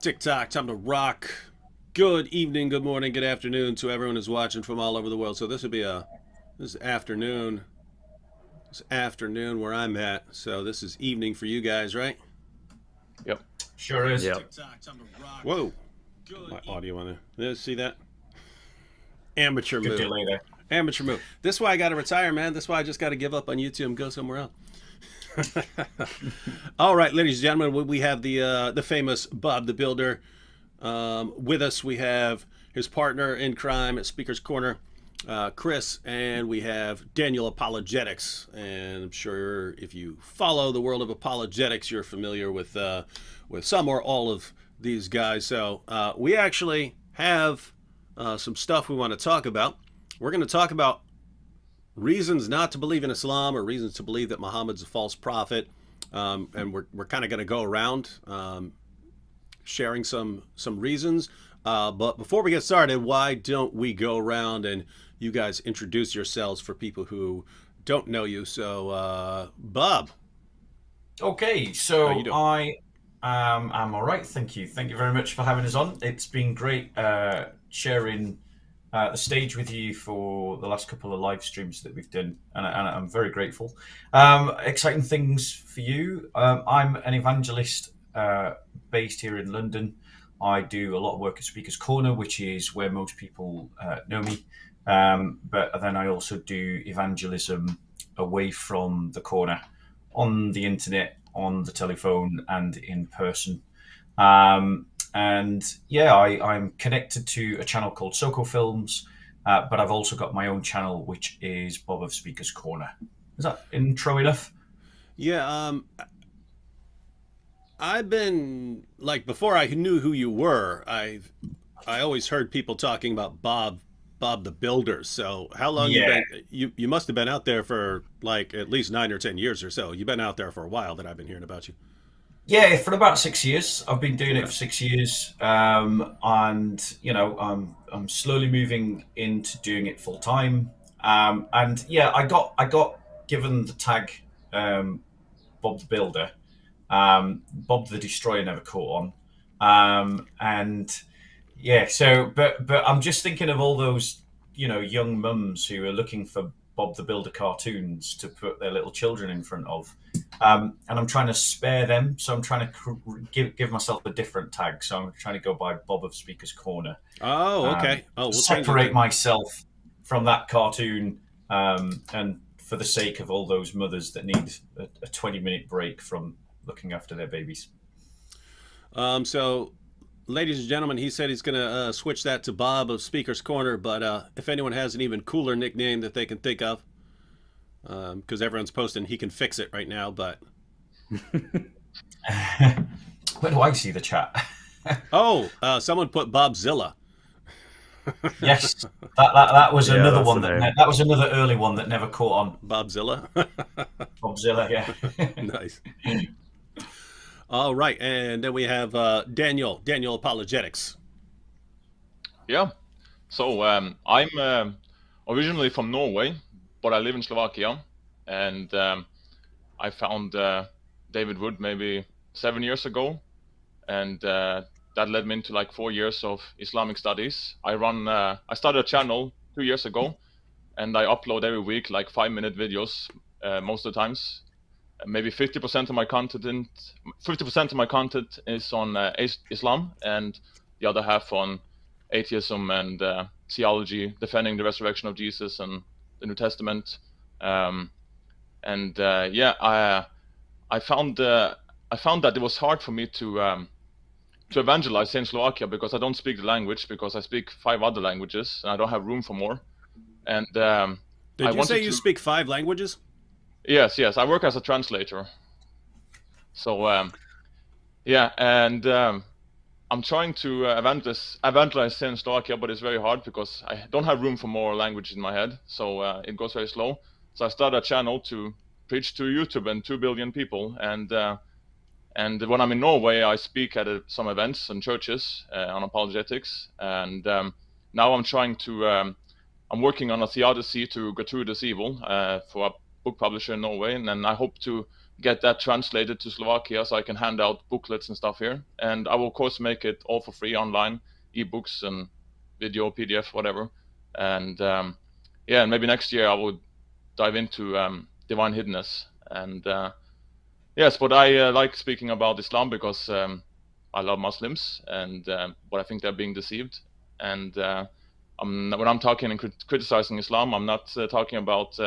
TikTok, time to rock. Good evening, good morning, good afternoon to everyone who's watching from all over the world. So this would be this afternoon where I'm at. So this is evening for you guys, right? Yep. Sure is. Yep. TikTok, time to rock. Whoa. My audio on there. See that? Amateur Good move. delay there. Amateur move. This is why I got to retire, man. This is why I just got to give up on YouTube and go somewhere else. All right, ladies and gentlemen, we have the famous Bob the Builder with us. We have his partner in crime at Speaker's Corner, Chris, and we have Daniel Apologetics. And I'm sure if you follow the world of apologetics, you're familiar with some or all of these guys. So we actually have some stuff we want to talk about. We're going to talk about reasons not to believe in Islam, or reasons to believe that Muhammad's a false prophet, and we're kind of going to go around sharing some reasons. But before we get started, why don't we go around and you guys introduce yourselves for people who don't know you? So, Bob. Okay, so I'm all right. Thank you. Thank you very much for having us on. It's been great sharing the stage with you for the last couple of live streams that we've done, and I'm very grateful. Exciting things for you. I'm an evangelist based here in London. I do a lot of work at Speaker's Corner, which is where most people know me. But then I also do evangelism away from the corner, on the internet, on the telephone, and in person. And yeah, I'm connected to a channel called Soko Films, but I've also got my own channel, which is Bob of Speaker's Corner. Is that intro enough? Yeah, I've been, like, before I knew who you were, I always heard people talking about Bob the Builder. So how long you been? You must have been out there for like at least 9 or 10 years or so. You've been out there for a while that I've been hearing about you. Yeah, for about 6 years. I've been doing it for 6 years, and you know, I'm slowly moving into doing it full time. And yeah, I got given the tag Bob the Builder. Bob the Destroyer never caught on, and yeah. So, but I'm just thinking of all those, you know, young mums who are looking for Bob the Builder cartoons to put their little children in front of. And I'm trying to spare them, so I'm trying to give myself a different tag. So I'm trying to go by Bob of Speaker's Corner. Oh, okay. We'll separate myself from that cartoon, and for the sake of all those mothers that need a 20-minute break from looking after their babies. So, ladies and gentlemen, he said he's going to switch that to Bob of Speaker's Corner. But if anyone has an even cooler nickname that they can think of, because everyone's posting he can fix it right now, but where do I see the chat? Someone put Bobzilla. Yes, that was another one that was another early one that never caught on. Bobzilla. Bobzilla, yeah. Nice. All right, and then we have Daniel Apologetics. Yeah. So I'm originally from Norway, but I live in Slovakia, and I found David Wood maybe 7 years ago, and that led me into like 4 years of Islamic studies. I started a channel 2 years ago, and I upload every week like 5-minute videos most of the times. Maybe 50% of my content, 50% of my content is on Islam, and the other half on atheism and theology, defending the resurrection of Jesus and the New Testament. I found that it was hard for me to evangelize in Slovakia because I don't speak the language, because I speak 5 other languages and I don't have room for more. And did you say you speak 5 languages? Yes. I work as a translator. So Yeah, and I'm trying to evangelize in Slovakia, but it's very hard because I don't have room for more languages in my head, so it goes very slow. So I started a channel to preach to YouTube and 2 billion people, and when I'm in Norway, I speak at some events and churches on apologetics, and now I'm trying to I'm working on a theodicy to gratuitous evil for a book publisher in Norway, and then I hope to get that translated to Slovakia so I can hand out booklets and stuff here. And I will of course make it all for free online, ebooks and video, PDF, whatever. And yeah, and maybe next year I will dive into divine hiddenness. And yes, but I like speaking about Islam because I love Muslims, and but I think they're being deceived. And when I'm talking and criticizing Islam, I'm not talking about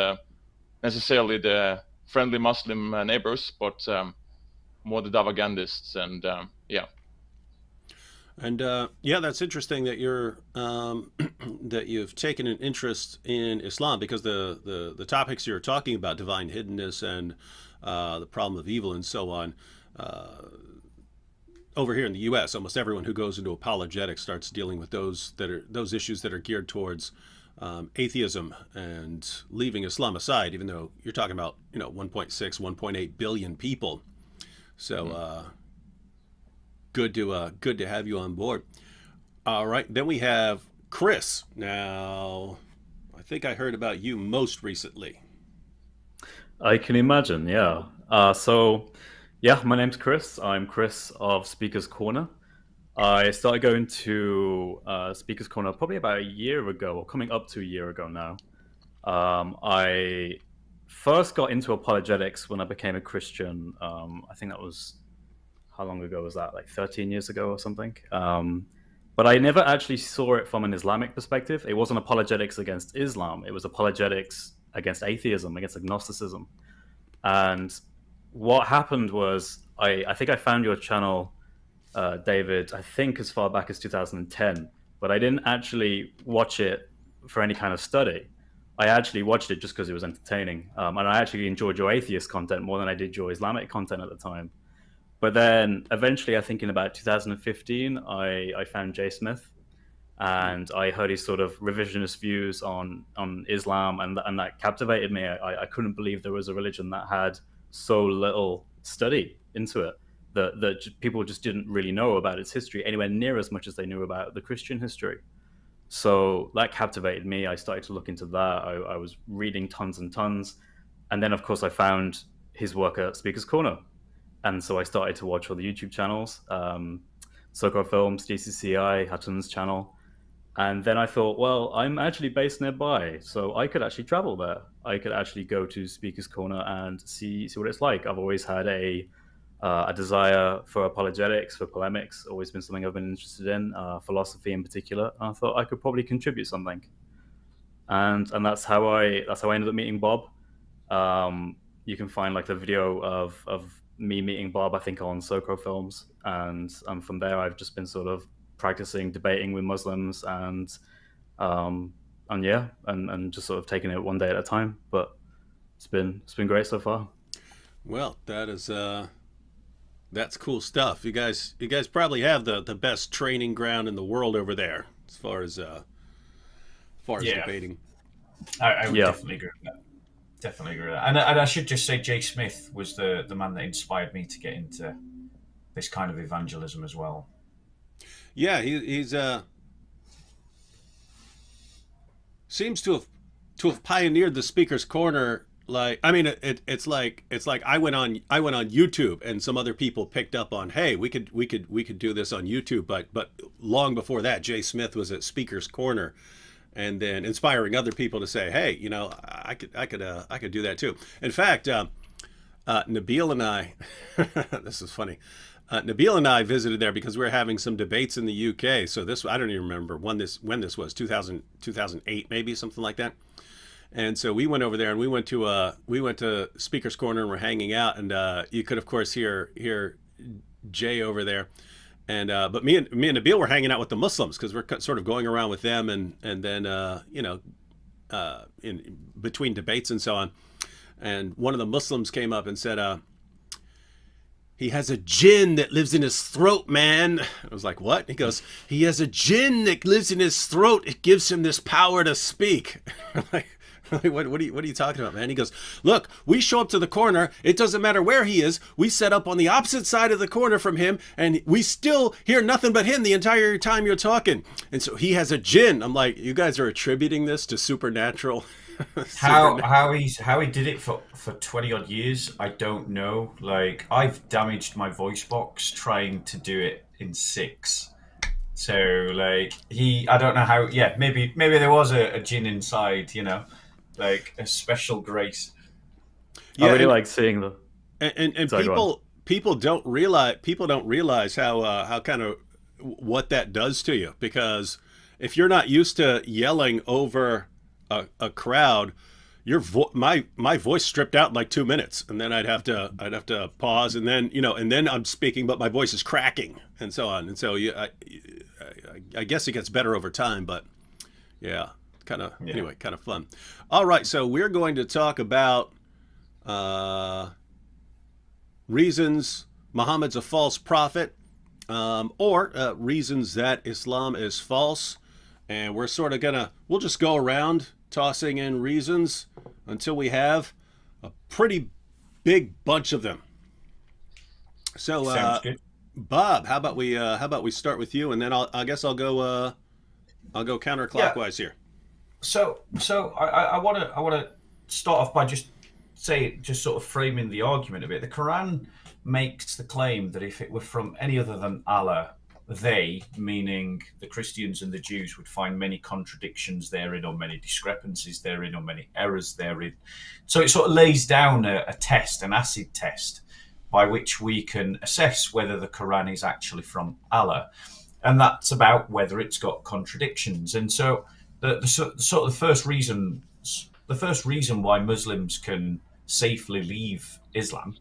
necessarily the friendly Muslim neighbors, but more the Davagandists, and yeah. And yeah, that's interesting that you're that you've taken an interest in Islam, because the topics you're talking about, divine hiddenness and the problem of evil and so on. Over here in the U.S., almost everyone who goes into apologetics starts dealing with those issues that are geared towards atheism and leaving Islam aside. Even though you're talking about 1.6, 1.8 billion people, so good to have you on board. All right, then we have Chris. Now, I think I heard about you most recently. I can imagine, yeah. Yeah, my name's Chris. I'm Chris of Speaker's Corner. I started going to Speaker's Corner probably about a year ago, or coming up to a year ago now. I first got into apologetics when I became a Christian. I think that was, how long ago was that? Like 13 years ago or something. But I never actually saw it from an Islamic perspective. It wasn't apologetics against Islam. It was apologetics against atheism, against agnosticism. And what happened was, I think I found your channel, David, I think as far back as 2010, but I didn't actually watch it for any kind of study. I actually watched it just because it was entertaining. And I actually enjoyed your atheist content more than I did your Islamic content at the time. But then eventually, I think in about 2015, I found Jay Smith, and I heard his sort of revisionist views on Islam, and that captivated me. I couldn't believe there was a religion that had so little study into it, that people just didn't really know about its history anywhere near as much as they knew about the Christian history. So that captivated me. I started to look into that. I was reading tons and tons. And then, of course, I found his work at Speaker's Corner. And so I started to watch all the YouTube channels, Soko Films, DCCI, Hutton's channel. And then I thought, well, I'm actually based nearby, so I could actually travel there. I could actually go to Speaker's Corner and see what it's like. I've always had a desire for apologetics, for polemics, always been something I've been interested in, philosophy in particular. And I thought I could probably contribute something. And that's how I ended up meeting Bob. You can find like the video of me meeting Bob, I think, on Soko Films, and from there I've just been sort of practicing debating with Muslims and just sort of taking it one day at a time. But it's been great so far. Well, that's cool stuff. You guys probably have the best training ground in the world over there as far as debating. I would definitely agree with that. Definitely agree with that. And I should just say, Jay Smith was the man that inspired me to get into this kind of evangelism as well. Yeah, he's seems to have pioneered the Speaker's Corner. Like, I mean, it's like I went on YouTube, and some other people picked up on, hey, we could do this on YouTube, but long before that, Jay Smith was at Speaker's Corner, and then inspiring other people to say, hey, I could do that too. In fact, Nabil and I, this is funny. Nabil and I visited there because we were having some debates in the UK. So this, I don't even remember when this was, 2008 maybe, something like that. And so we went over there, and we went to Speaker's Corner, and we're hanging out, and you could of course hear Jay over there. And but me and Nabil were hanging out with the Muslims because we're sort of going around with them, and then in between debates and so on. And one of the Muslims came up and said, he has a jinn that lives in his throat, man. I was like, what? He goes, he has a jinn that lives in his throat. It gives him this power to speak. Like, what are you talking about, man? He goes, look, we show up to the corner. It doesn't matter where he is. We set up on the opposite side of the corner from him, and we still hear nothing but him the entire time you're talking. And so he has a jinn. I'm like, you guys are attributing this to supernatural. How he did it for 20 odd years, I don't know. Like, I've damaged my voice box trying to do it in 6. So like I don't know how. Yeah, maybe there was a jinn inside, you know, like a special grace. Yeah, I really like seeing the and people don't realize how kind of what that does to you, because if you're not used to yelling over a crowd, my voice stripped out in like 2 minutes, and then I'd have to pause, and then and then I'm speaking, but my voice is cracking, and so on, and so I guess it gets better over time, but yeah, anyway, kind of fun. All right, so we're going to talk about reasons Muhammad's a false prophet, or reasons that Islam is false, and we're sort of we'll just go around tossing in reasons until we have a pretty big bunch of them. So, Bob, how about we start with you, and then I guess I'll go counterclockwise here. So I want to start off by just sort of framing the argument a bit. The Quran makes the claim that if it were from any other than Allah, they, meaning the Christians and the Jews, would find many contradictions therein, or many discrepancies therein, or many errors therein. So it sort of lays down a test, an acid test, by which we can assess whether the Quran is actually from Allah. And that's about whether it's got contradictions. And so the first reason why Muslims can safely leave Islam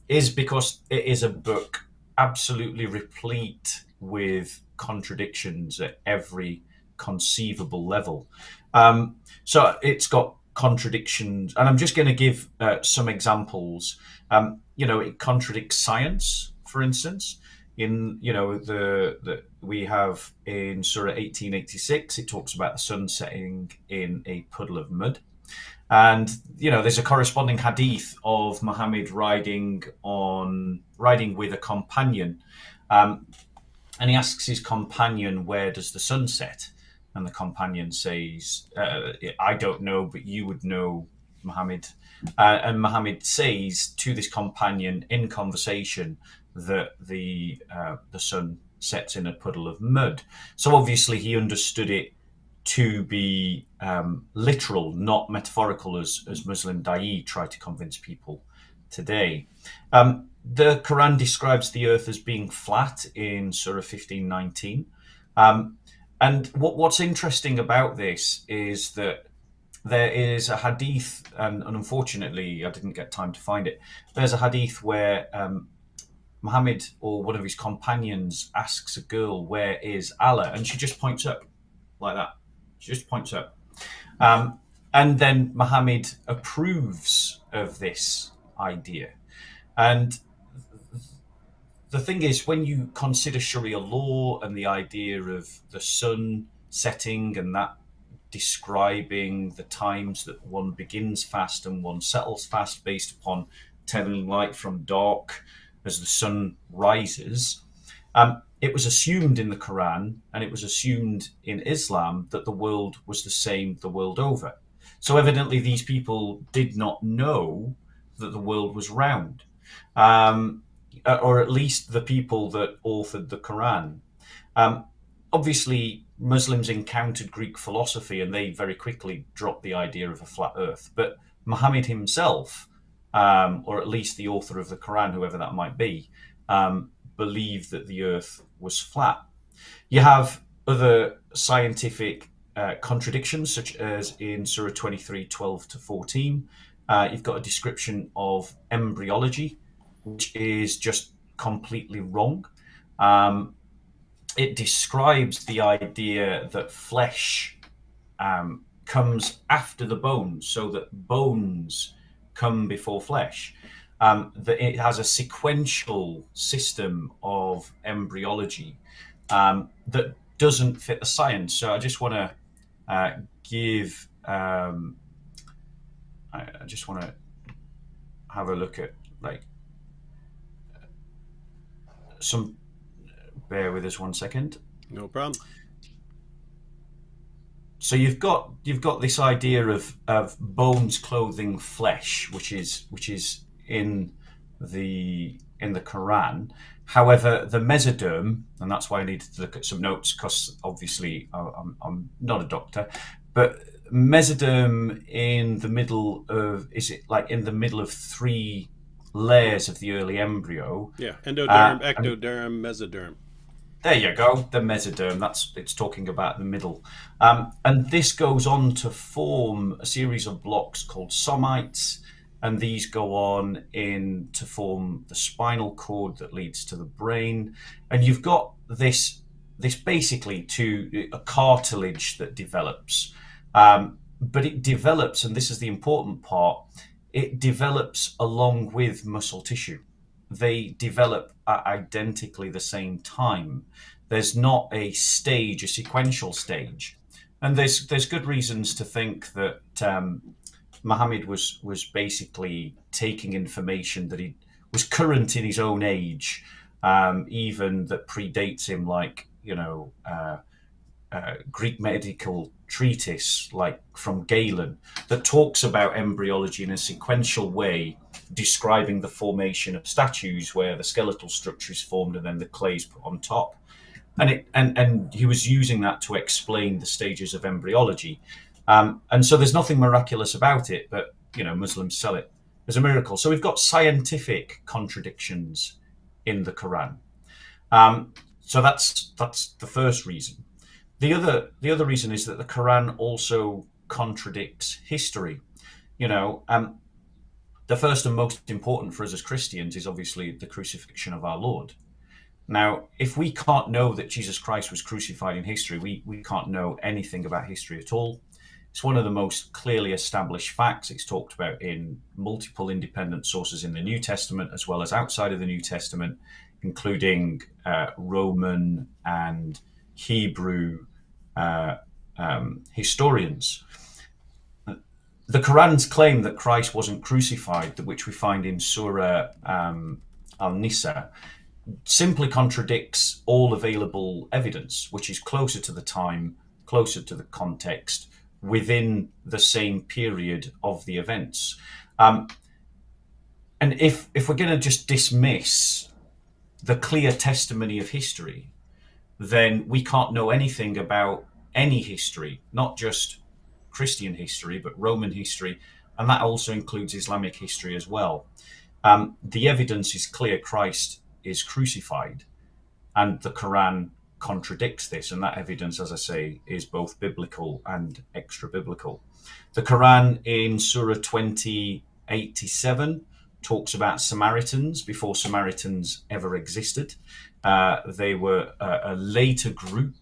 is because it is a book absolutely replete with contradictions at every conceivable level. So it's got contradictions, and I'm just going to give some examples. It contradicts science, for instance. We have in Surah 1886, it talks about the sun setting in a puddle of mud. And, there's a corresponding hadith of Muhammad riding with a companion. And he asks his companion, where does the sun set? And the companion says, I don't know, but you would know, Muhammad. And Muhammad says to this companion in conversation that the sun sets in a puddle of mud. So obviously he understood it to be literal, not metaphorical, as Muslim da'i try to convince people today. The Quran describes the earth as being flat in Surah 15:19. And what's interesting about this is that there is a hadith, and unfortunately I didn't get time to find it. There's a hadith where Muhammad, or one of his companions, asks a girl, where is Allah? And she just points up like that. She just points up. And then Muhammad approves of this idea. And the thing is, when you consider Sharia law and the idea of the sun setting and that describing the times that one begins fast and one settles fast based upon telling light from dark as the sun rises, it was assumed in the Quran, and it was assumed in Islam, that the world was the same the world over. So evidently these people did not know that the world was round, or at least the people that authored the Quran. Obviously, Muslims encountered Greek philosophy, and they very quickly dropped the idea of a flat earth. But Muhammad himself, or at least the author of the Quran, whoever that might be, believed that the earth was flat. You have other scientific contradictions, such as in Surah 23:12-14. You've got a description of embryology, which is just completely wrong. It describes the idea that flesh comes after the bones, so that bones come before flesh. that it has a sequential system of embryology that doesn't fit the science. So I just want to give. I just want to have a look at some. Bear with us 1 second. No problem. So you've got this idea of bones clothing flesh, which is in the Quran. However, the mesoderm, and that's why I needed to look at some notes, because obviously I'm not a doctor, but mesoderm in the middle of, is it like in the middle of 3 layers of the early embryo? Yeah, endoderm, ectoderm, mesoderm. There you go, the mesoderm. It's talking about the middle, and this goes on to form a series of blocks called somites, and these go on to form the spinal cord that leads to the brain, and you've got this basically to a cartilage that develops, but it develops, and this is the important part. It develops along with muscle tissue. They develop at identically the same time. There's not a sequential stage. And there's good reasons to think that Muhammad was basically taking information that he was current in his own age, even that predates him, like, Greek medical treatise, like from Galen, that talks about embryology in a sequential way, describing the formation of statues where the skeletal structure is formed and then the clay is put on top. And he was using that to explain the stages of embryology. And so there's nothing miraculous about it, but, Muslims sell it as a miracle. So we've got scientific contradictions in the Quran. So that's the first reason. The other reason is that the Quran also contradicts history. The first and most important for us as Christians is obviously the crucifixion of our Lord. Now, if we can't know that Jesus Christ was crucified in history, we can't know anything about history at all. It's one of the most clearly established facts. It's talked about in multiple independent sources in the New Testament, as well as outside of the New Testament, including Roman and Hebrew historians. The Quran's claim that Christ wasn't crucified, which we find in Surah Al-Nisa, simply contradicts all available evidence, which is closer to the time, closer to the context, within the same period of the events. And if we're going to just dismiss the clear testimony of history, then we can't know anything about any history, not just Christian history, but Roman history, and that also includes Islamic history as well. The evidence is clear: Christ is crucified, and the Quran contradicts this, and that evidence, as I say, is both biblical and extra-biblical. The Quran in Surah 20:87 talks about Samaritans before Samaritans ever existed. They were a later group,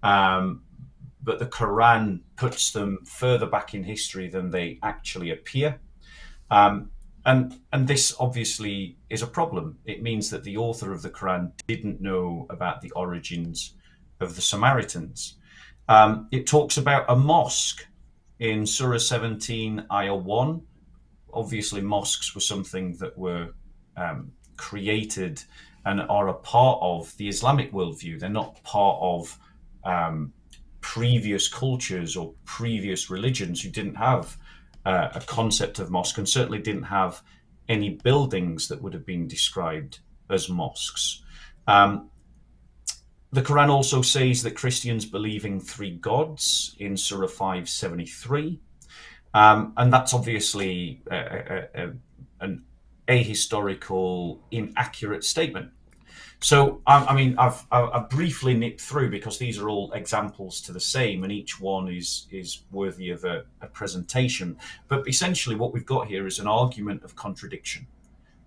but the Quran puts them further back in history than they actually appear. And this obviously is a problem. It means that the author of the Quran didn't know about the origins of the Samaritans. It talks about a mosque in Surah 17, Ayah 1. Obviously, mosques were something that were created and are a part of the Islamic worldview. They're not part of previous cultures or previous religions who didn't have a concept of mosque, and certainly didn't have any buildings that would have been described as mosques. The Quran also says that Christians believe in 3 gods in Surah 5:73. And that's obviously an ahistorical, inaccurate statement. So, I've briefly nipped through because these are all examples to the same, and each one is worthy of a presentation. But essentially what we've got here is an argument of contradiction.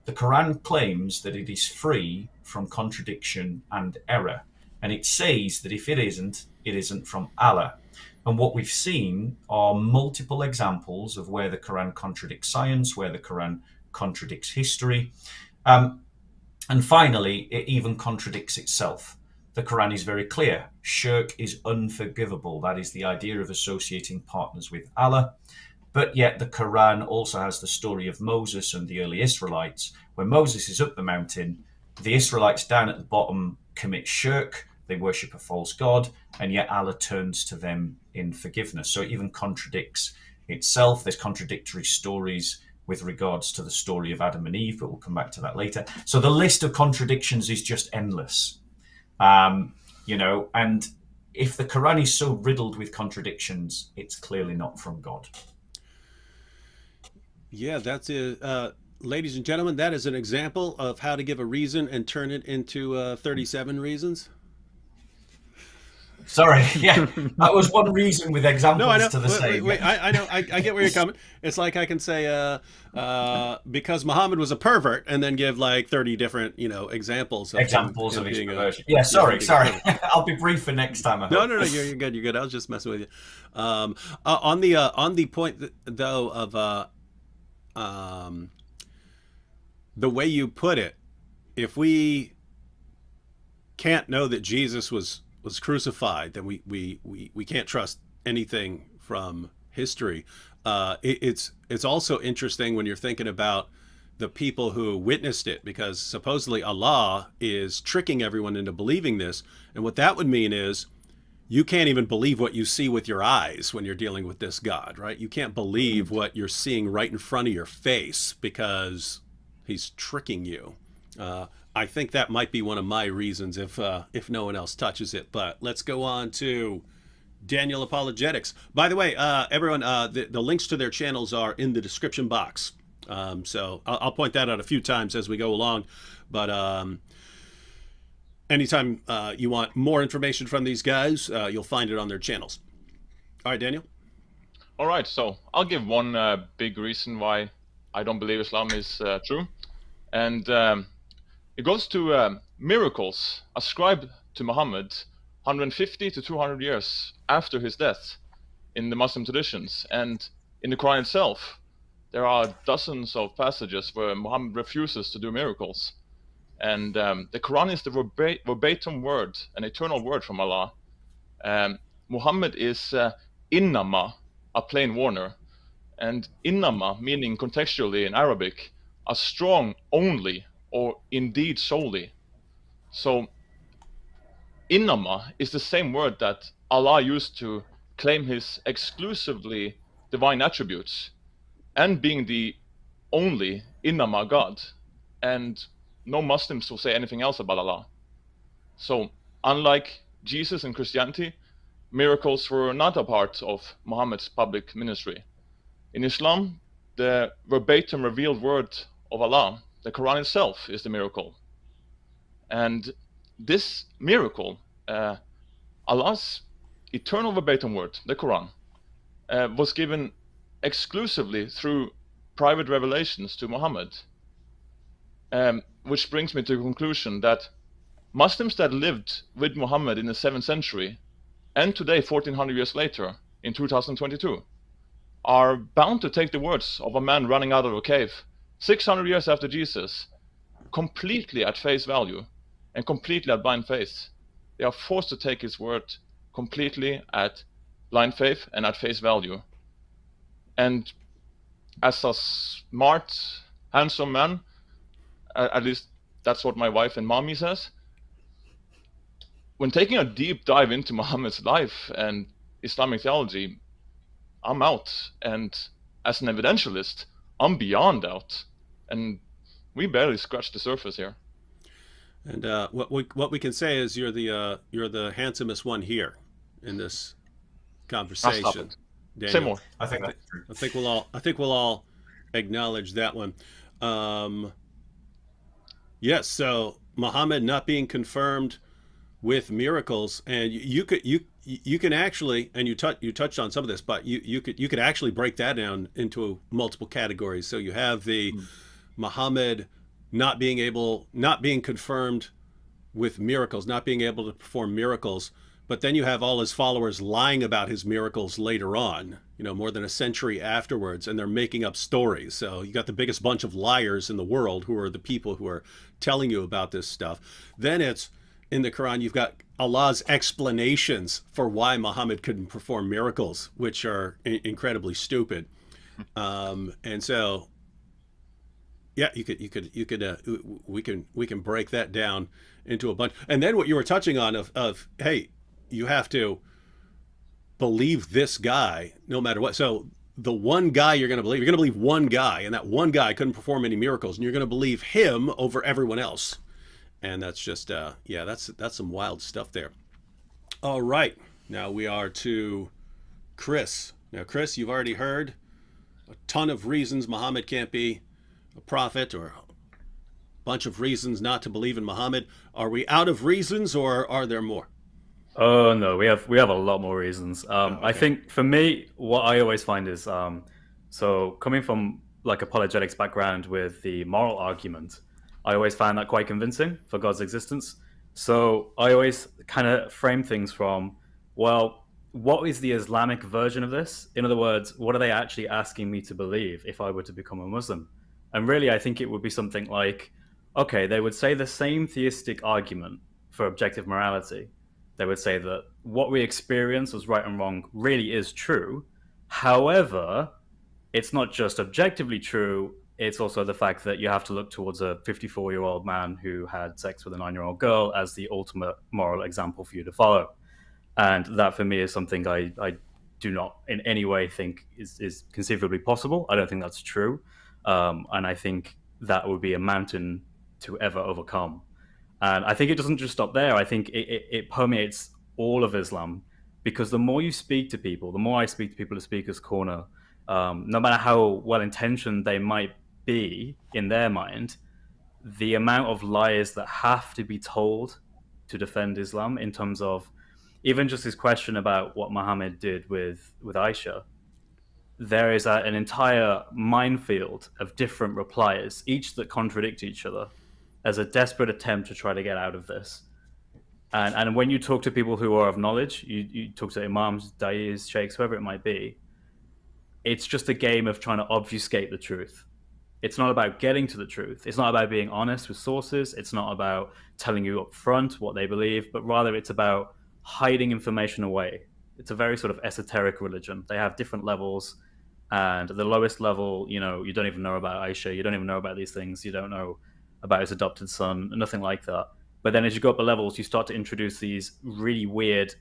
The Quran claims that it is free from contradiction and error, and it says that if it isn't from Allah. And what we've seen are multiple examples of where the Quran contradicts science, where the Quran contradicts history. And finally, it even contradicts itself. The Quran is very clear. Shirk is unforgivable. That is the idea of associating partners with Allah. But yet the Quran also has the story of Moses and the early Israelites. When Moses is up the mountain, the Israelites down at the bottom commit shirk. They worship a false god, and yet Allah turns to them in forgiveness. So it even contradicts itself. There's contradictory stories with regards to the story of Adam and Eve, but we'll come back to that later. So the list of contradictions is just endless. And if the Quran is so riddled with contradictions, it's clearly not from God. Yeah, that's it. Ladies and gentlemen, that is an example of how to give a reason and turn it into 37 reasons. Sorry, yeah, that was one reason with examples no, I know. to the same. Wait, I know. I get where you're coming. It's like I can say because Muhammad was a pervert, and then give like 30 different examples of examples of his perversion. Yeah, sorry. I'll be brief for next time. I hope. No, you're good. You're good. I was just messing with you. On the point though of the way you put it, if we can't know that Jesus was crucified, then we can't trust anything from history. It's also interesting when you're thinking about the people who witnessed it, because supposedly Allah is tricking everyone into believing this. And what that would mean is you can't even believe what you see with your eyes when you're dealing with this God, right? You can't believe what you're seeing right in front of your face because he's tricking you. I think that might be one of my reasons if no one else touches it. But let's go on to Daniel Apologetics. By the way, everyone, the links to their channels are in the description box. So I'll point that out a few times as we go along. But anytime you want more information from these guys, you'll find it on their channels. All right, Daniel. All right, so I'll give one big reason why I don't believe Islam is true. And it goes to miracles ascribed to Muhammad 150 to 200 years after his death in the Muslim traditions. And in the Quran itself, there are dozens of passages where Muhammad refuses to do miracles. And the Quran is the verbatim word, an eternal word from Allah. Muhammad is innama, a plain warner. And innama, meaning contextually in Arabic, a strong only, or indeed solely. So innama is the same word that Allah used to claim his exclusively divine attributes and being the only innama God. And no Muslims will say anything else about Allah. So unlike Jesus in Christianity, miracles were not a part of Muhammad's public ministry. In Islam, the verbatim revealed word of Allah, the Quran itself, is the miracle. And this miracle, Allah's eternal verbatim word, the Quran, was given exclusively through private revelations to Muhammad. Which brings me to the conclusion that Muslims that lived with Muhammad in the 7th century and today, 1400 years later, in 2022, are bound to take the words of a man running out of a cave 600 years after Jesus completely at face value and completely at blind faith. They are forced to take his word completely at blind faith and at face value. And as a smart, handsome man, at least that's what my wife and mommy says, when taking a deep dive into Muhammad's life and Islamic theology, I'm out. And as an evidentialist, I'm beyond out. And we barely scratched the surface here. And what we can say is you're the handsomest one here in this conversation. Say more. I think that's true. I think we'll all acknowledge that one. Yes. So Muhammad not being confirmed with miracles, and you can actually, and you touched on some of this, but you could actually break that down into multiple categories. So you have the Muhammad not being confirmed with miracles, not being able to perform miracles, But then you have all his followers lying about his miracles later on, more than a century afterwards, and they're making up stories. So you got the biggest bunch of liars in the world, who are the people who are telling you about this stuff. Then it's in the Quran, you've got Allah's explanations for why Muhammad couldn't perform miracles, which are incredibly stupid. And so, yeah, we can break that down into a bunch. And then what you were touching on of hey, you have to believe this guy no matter what. So the one guy you're going to believe one guy, and that one guy couldn't perform any miracles, and you're going to believe him over everyone else. And that's just, that's some wild stuff there. All right, now we are to Chris. Now, Chris, you've already heard a ton of reasons Muhammad can't be a prophet, or a bunch of reasons not to believe in Muhammad. Are we out of reasons, or are there more? Oh no, we have a lot more reasons. Okay. I think for me, what I always find is, so coming from like apologetics background with the moral argument, I always found that quite convincing for God's existence. So I always kind of frame things from, well, what is the Islamic version of this? In other words, what are they actually asking me to believe if I were to become a Muslim? And really, I think it would be something like, okay, they would say the same theistic argument for objective morality. They would say that what we experience as right and wrong really is true. However, it's not just objectively true, it's also the fact that you have to look towards a 54-year-old man who had sex with a 9-year-old girl as the ultimate moral example for you to follow. And that for me is something I do not in any way think is conceivably possible. I don't think that's true. And I think that would be a mountain to ever overcome. And I think it doesn't just stop there. I think it permeates all of Islam, because the more you speak to people, the more I speak to people at Speaker's Corner, no matter how well-intentioned they might be in their mind, the amount of lies that have to be told to defend Islam, in terms of even just this question about what Muhammad did with Aisha, there is an entire minefield of different replies, each that contradict each other, as a desperate attempt to try to get out of this. And when you talk to people who are of knowledge, you talk to imams, da'is, sheikhs, whoever it might be, it's just a game of trying to obfuscate the truth. It's not about getting to the truth. It's not about being honest with sources. It's not about telling you up front what they believe, but rather it's about hiding information away. It's a very sort of esoteric religion. They have different levels, and at the lowest level, you don't even know about Aisha. You don't even know about these things. You don't know about his adopted son, nothing like that. But then as you go up the levels, you start to introduce these really weird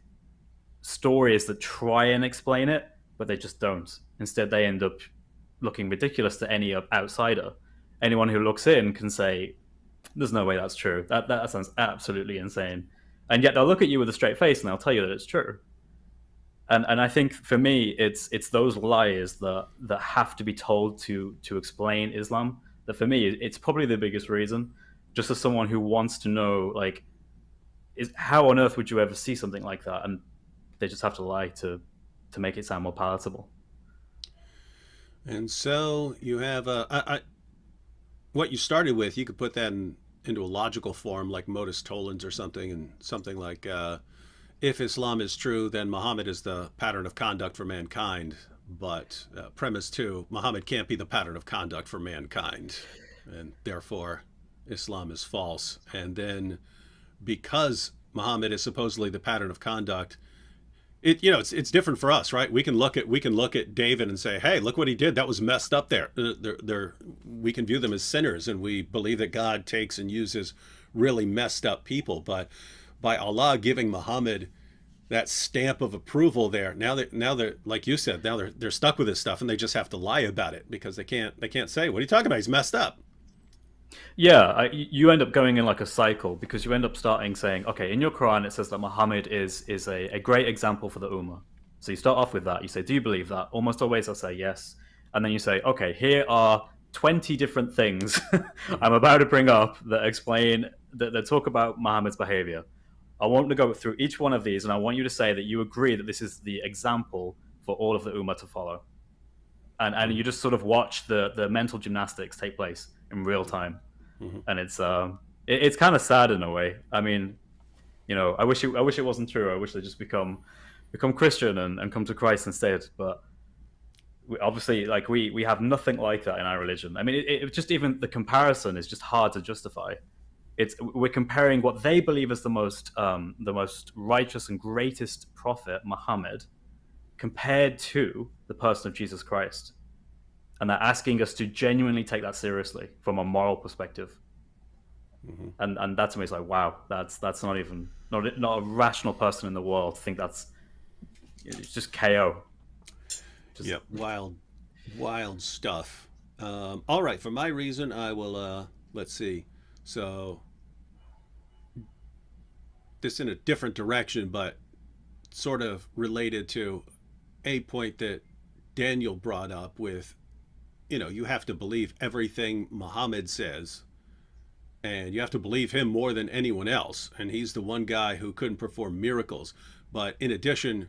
stories that try and explain it, but they just don't. Instead, they end up looking ridiculous to any outsider. Anyone who looks in can say, there's no way that's true. That sounds absolutely insane. And yet they'll look at you with a straight face and they'll tell you that it's true. And I think for me, it's those lies that have to be told to explain Islam. That for me, it's probably the biggest reason. Just as someone who wants to know, like, how on earth would you ever see something like that? And they just have to lie to make it sound more palatable. And so you have what you started with. You could put that into a logical form, like modus tollens or something, and something like, if Islam is true, then Muhammad is the pattern of conduct for mankind. But premise 2, Muhammad can't be the pattern of conduct for mankind, and therefore Islam is false. And then because Muhammad is supposedly the pattern of conduct, it's different for us, right? We can look at David and say, hey, look what he did. That was messed up there. We can view them as sinners, and we believe that God takes and uses really messed up people. But by Allah giving Muhammad that stamp of approval there, now they're like you said, now they're stuck with this stuff, and they just have to lie about it, because they can't say, what are you talking about? He's messed up. Yeah, you end up going in like a cycle, because you end up starting saying, okay, in your Quran it says that Muhammad is a great example for the Ummah. So you start off with that. You say, do you believe that? Almost always I'll say yes. And then you say, okay, here are 20 different things I'm about to bring up that explain, that talk about Muhammad's behavior. I want to go through each one of these, and I want you to say that you agree that this is the example for all of the Ummah to follow. And you just sort of watch the mental gymnastics take place in real time. Mm-hmm. And it's kind of sad in a way. I mean, I wish it wasn't true. I wish they just become Christian and come to Christ instead. But obviously, like we have nothing like that in our religion. I mean, it just, even the comparison is just hard to justify. We're comparing what they believe is the most righteous and greatest prophet, Muhammad, compared to the person of Jesus Christ, and they're asking us to genuinely take that seriously from a moral perspective. Mm-hmm. And that to me is like, wow, that's not even not a rational person in the world to think it's just KO. Yep, wild stuff. All right, for my reason, I will. Let's see. So this in a different direction, but sort of related to a point that Daniel brought up with, you have to believe everything Muhammad says, and you have to believe him more than anyone else. And he's the one guy who couldn't perform miracles. But in addition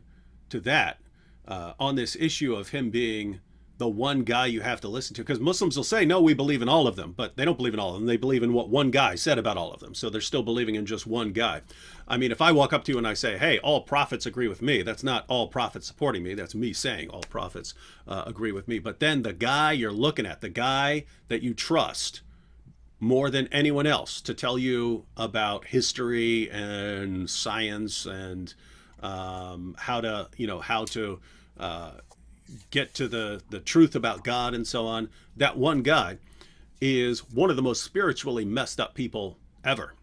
to that, on this issue of him being the one guy you have to listen to, because Muslims will say, no, we believe in all of them, but they don't believe in all of them. They believe in what one guy said about all of them. So they're still believing in just one guy. I mean, if I walk up to you and I say, hey, all prophets agree with me, that's not all prophets supporting me. That's me saying all prophets agree with me. But then the guy you're looking at, the guy that you trust more than anyone else to tell you about history and science and how to get to the truth about God and so on, that one guy is one of the most spiritually messed up people ever.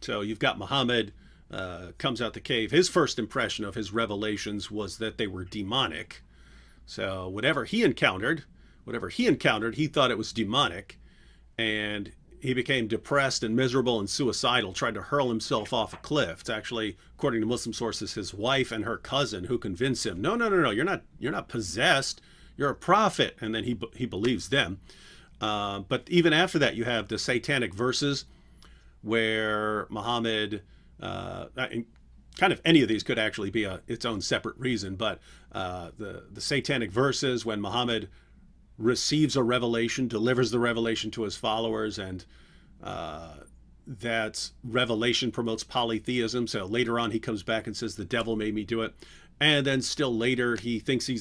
So you've got Muhammad, comes out the cave. His first impression of his revelations was that they were demonic. So whatever he encountered, he thought it was demonic. And he became depressed and miserable and suicidal, tried to hurl himself off a cliff. It's actually, according to Muslim sources, his wife and her cousin who convinced him, no, you're not possessed, you're a prophet. And then he believes them. But even after that, you have the satanic verses where Muhammad, kind of any of these could actually be its own separate reason, but the satanic verses when Muhammad receives a revelation, delivers the revelation to his followers, and that revelation promotes polytheism. So later on he comes back and says the devil made me do it. And then still later he thinks he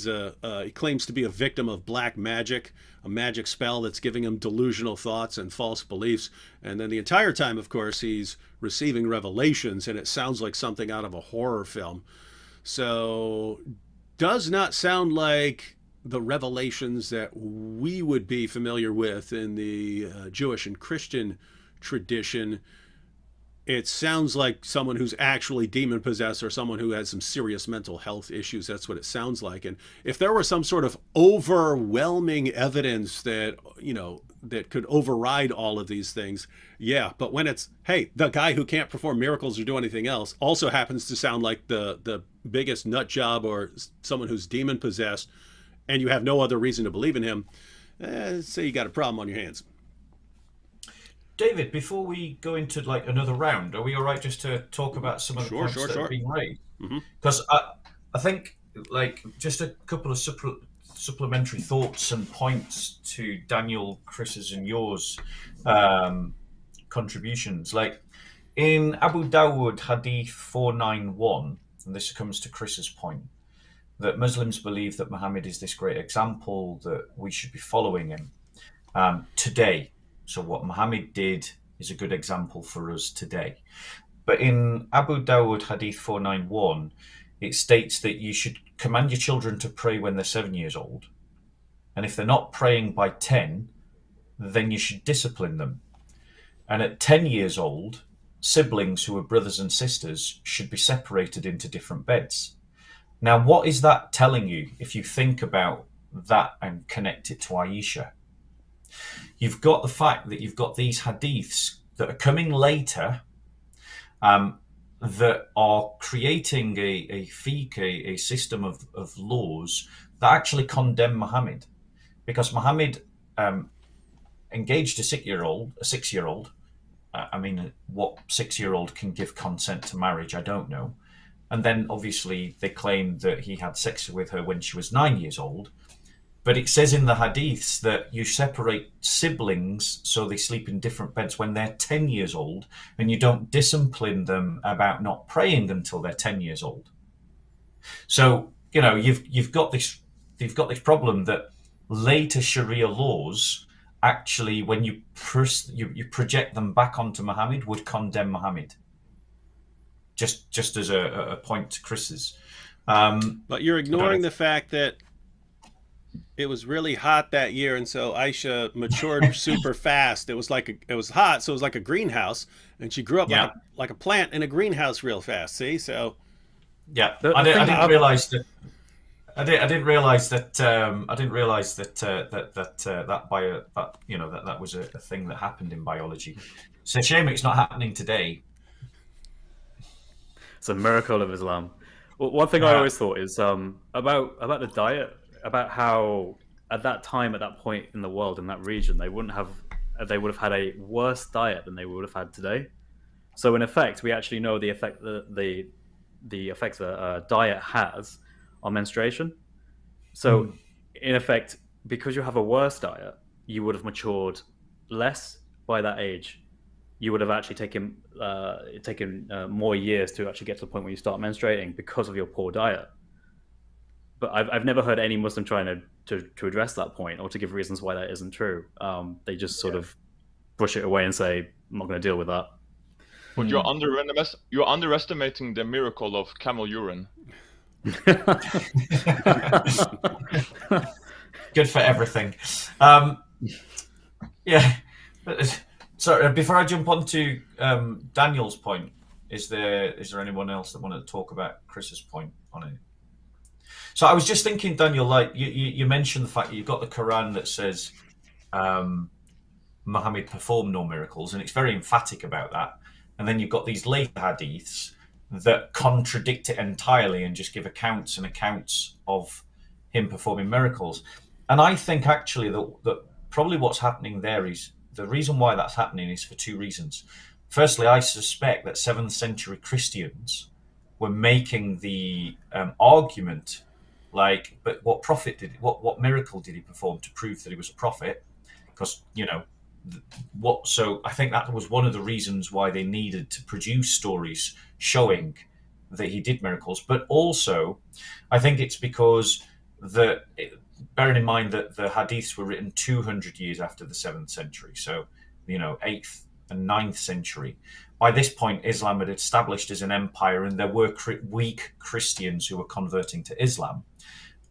claims to be a victim of black magic, a magic spell that's giving him delusional thoughts and false beliefs. And then the entire time, of course, he's receiving revelations, and it sounds like something out of a horror film. So does not sound like the revelations that we would be familiar with in the Jewish and Christian tradition. It sounds like someone who's actually demon possessed or someone who has some serious mental health issues. That's what it sounds like. And if there were some sort of overwhelming evidence that, that could override all of these things, yeah. But when it's, hey, the guy who can't perform miracles or do anything else also happens to sound like the biggest nut job or someone who's demon possessed, and you have no other reason to believe in him, say you got a problem on your hands. David, before we go into another round, are we all right just to talk about some of the points that have been raised? Because I think just a couple of supplementary thoughts and points to Daniel, Chris's, and yours contributions. Like in Abu Dawud Hadith 491, and this comes to Chris's point, that Muslims believe that Muhammad is this great example that we should be following him today. So what Muhammad did is a good example for us today. But in Abu Dawud Hadith 491, it states that you should command your children to pray when they're 7 years old. And if they're not praying by 10, then you should discipline them. And at 10 years old, siblings who are brothers and sisters should be separated into different beds. Now, what is that telling you if you think about that and connect it to Aisha? You've got the fact that you've got these hadiths that are coming later that are creating a fiqh, a system of laws that actually condemn Muhammad. Because Muhammad engaged a 6-year-old. I mean, what 6-year-old can give consent to marriage? I don't know. And then obviously they claim that he had sex with her when she was 9 years old. But it says in the hadiths that you separate siblings so they sleep in different beds when they're 10 years old, and you don't discipline them about not praying until they're 10 years old. So, you've got this problem that later Sharia laws actually, when you project them back onto Muhammad, would condemn Muhammad. Just as a point to Chris's. But you're ignoring the fact that it was really hot that year, and so Aisha matured super fast. It was hot, so it was like a greenhouse, and she grew up like a plant in a greenhouse real fast. See, so yeah, I didn't realize that. I didn't realize that. That was a thing that happened in biology. It's a shame it's not happening today. It's a miracle of Islam. Well, one thing I always thought is about the diet, about how at that time, at that point in the world, in that region, they would have had a worse diet than they would have had today. So in effect, we actually know the effect the effects that diet has on menstruation. So in effect, because you have a worse diet, you would have matured less by that age. You would have actually taken more years to actually get to the point where you start menstruating because of your poor diet. But I've never heard any Muslim trying to address that point or to give reasons why that isn't true. They just sort of brush it away and say, I'm not going to deal with that. But you're underestimating the miracle of camel urine. Good for everything. Sorry, before I jump on to Daniel's point, is there anyone else that wanted to talk about Chris's point on it? So I was just thinking, Daniel, like you mentioned the fact that you've got the Quran that says Muhammad performed no miracles, and it's very emphatic about that. And then you've got these later hadiths that contradict it entirely and just give accounts of him performing miracles. And I think actually that probably what's happening there is the reason why that's happening is for two reasons. Firstly, I suspect that 7th century Christians were making the argument like, but what miracle did he perform to prove that he was a prophet? Because, so I think that was one of the reasons why they needed to produce stories showing that he did miracles. But also, I think it's because bearing in mind that the hadiths were written 200 years after the 7th century, so 8th and 9th century. By this point, Islam had established as an empire, and there were weak Christians who were converting to Islam.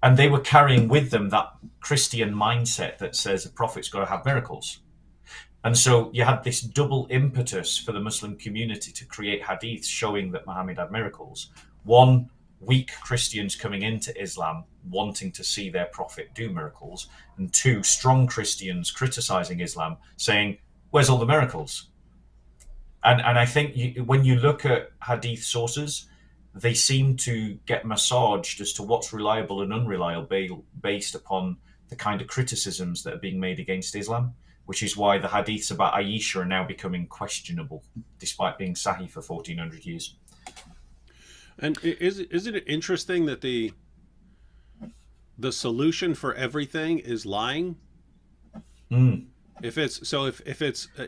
And they were carrying with them that Christian mindset that says a prophet's got to have miracles. And so you had this double impetus for the Muslim community to create hadiths showing that Muhammad had miracles. One, weak Christians coming into Islam wanting to see their prophet do miracles. And two, strong Christians criticizing Islam, saying, where's all the miracles? And I think when you look at hadith sources, they seem to get massaged as to what's reliable and unreliable based upon the kind of criticisms that are being made against Islam, which is why the hadiths about Aisha are now becoming questionable, despite being sahih for 1400 years. And isn't it interesting that the solution for everything is lying? If it's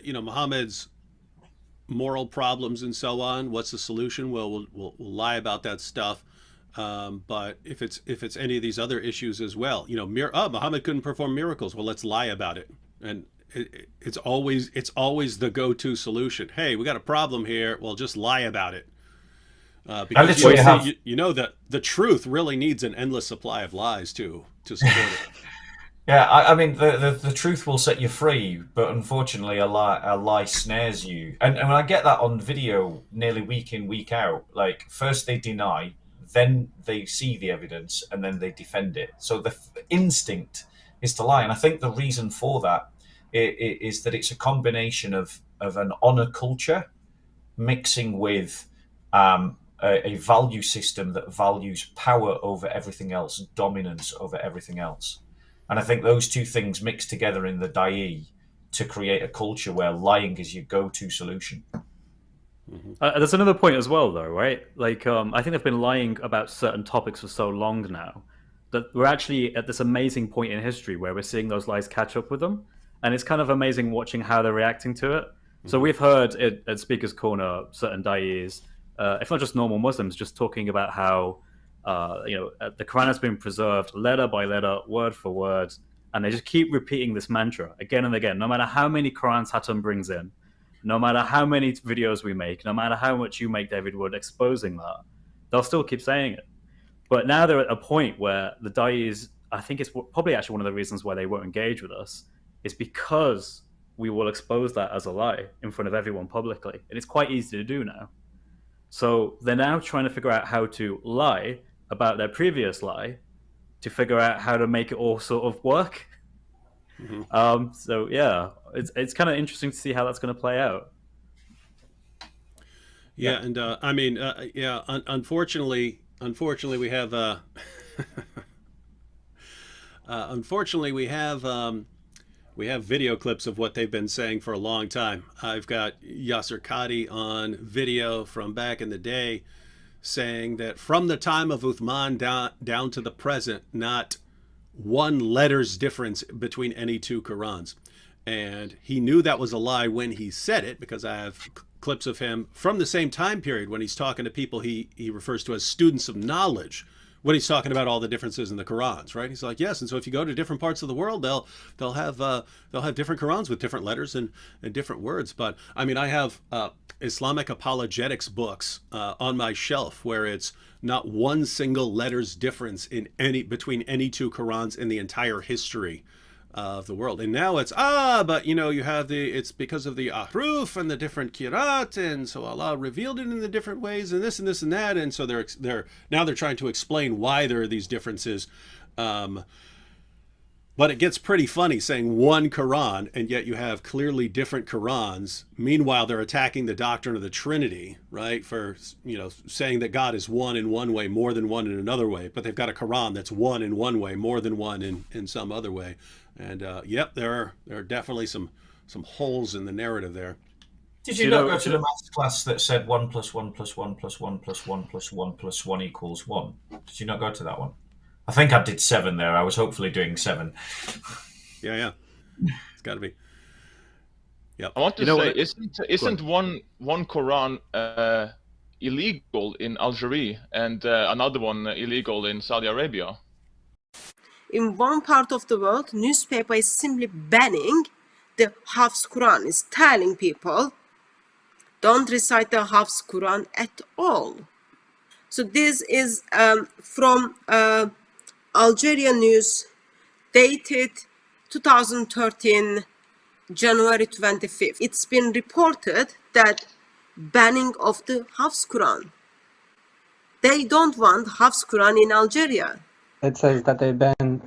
Muhammad's moral problems and so on, what's the solution? Well, we'll lie about that stuff. But if it's any of these other issues as well, Muhammad couldn't perform miracles. Well, let's lie about it. And it's always the go-to solution. Hey, we got a problem here. Well, just lie about it. Because that the truth really needs an endless supply of lies to support it. Yeah, I mean, the truth will set you free, but unfortunately, a lie snares you. And when I get that on video nearly week in, week out, like first they deny, then they see the evidence, and then they defend it. So the instinct is to lie. And I think the reason for that is that it's a combination of an honor culture mixing with a value system that values power over everything else, dominance over everything else. And I think those two things mix together in the Da'i to create a culture where lying is your go-to solution. Mm-hmm. There's another point as well, though, right? Like, I think they've been lying about certain topics for so long now that we're actually at this amazing point in history where we're seeing those lies catch up with them, and it's kind of amazing watching how they're reacting to it. So we've heard at Speaker's Corner certain da'is, if not just normal Muslims, just talking about how the Quran has been preserved letter by letter, word for word, and they just keep repeating this mantra again and again. No matter how many Quran Hatam brings in, no matter how many videos we make, no matter how much you make, David Wood, exposing that, they'll still keep saying it. But now they're at a point where the da'is, I think it's probably actually one of the reasons why they won't engage with us, is because we will expose that as a lie in front of everyone publicly. And it's quite easy to do now. So they're now trying to figure out how to lie about their previous lie to figure out how to make it all sort of work. So yeah, it's kind of interesting to see how that's going to play out. Yeah, and I mean, unfortunately, we have we have video clips of what they've been saying for a long time. I've got Yasser Qadi on video from back in the day saying that from the time of Uthman down to the present, not one letter's difference between any two Qurans. And he knew that was a lie when he said it, because I have clips of him from the same time period when he's talking to people he refers to as students of knowledge, when he's talking about all the differences in the Qurans, right? He's like, yes, and so if you go to different parts of the world, they'll have different Qurans with different letters and different words. But I mean, I have Islamic apologetics books on my shelf where it's not one single letter's difference between any two Qurans in the entire history of the world. And now it's but you have it's because of the ahruf and the different kirat, and so Allah revealed it in the different ways, and this and this and that, and so they're trying to explain why there are these differences. But it gets pretty funny saying one Quran, and yet you have clearly different Qurans. Meanwhile, they're attacking the doctrine of the Trinity, right? For, saying that God is one in one way, more than one in another way. But they've got a Quran that's one in one way, more than one in some other way. And yep, there are definitely some holes in the narrative there. Did you not go to the maths class that said 1 + 1 + 1 + 1 + 1 + 1 + 1 = 1? Did you not go to that one? I think I did 7 there. I was hopefully doing 7. Yeah. It's got to be. Yep. I want to say, isn't one Quran illegal in Algeria and another one illegal in Saudi Arabia? In one part of the world, newspaper is simply banning the Hafs Quran. Is telling people, don't recite the Hafs Quran at all. So this is from Algerian news, dated 2013, January 25th. It's been reported that banning of the Hafs Quran. They don't want Hafs Quran in Algeria. It says that they banned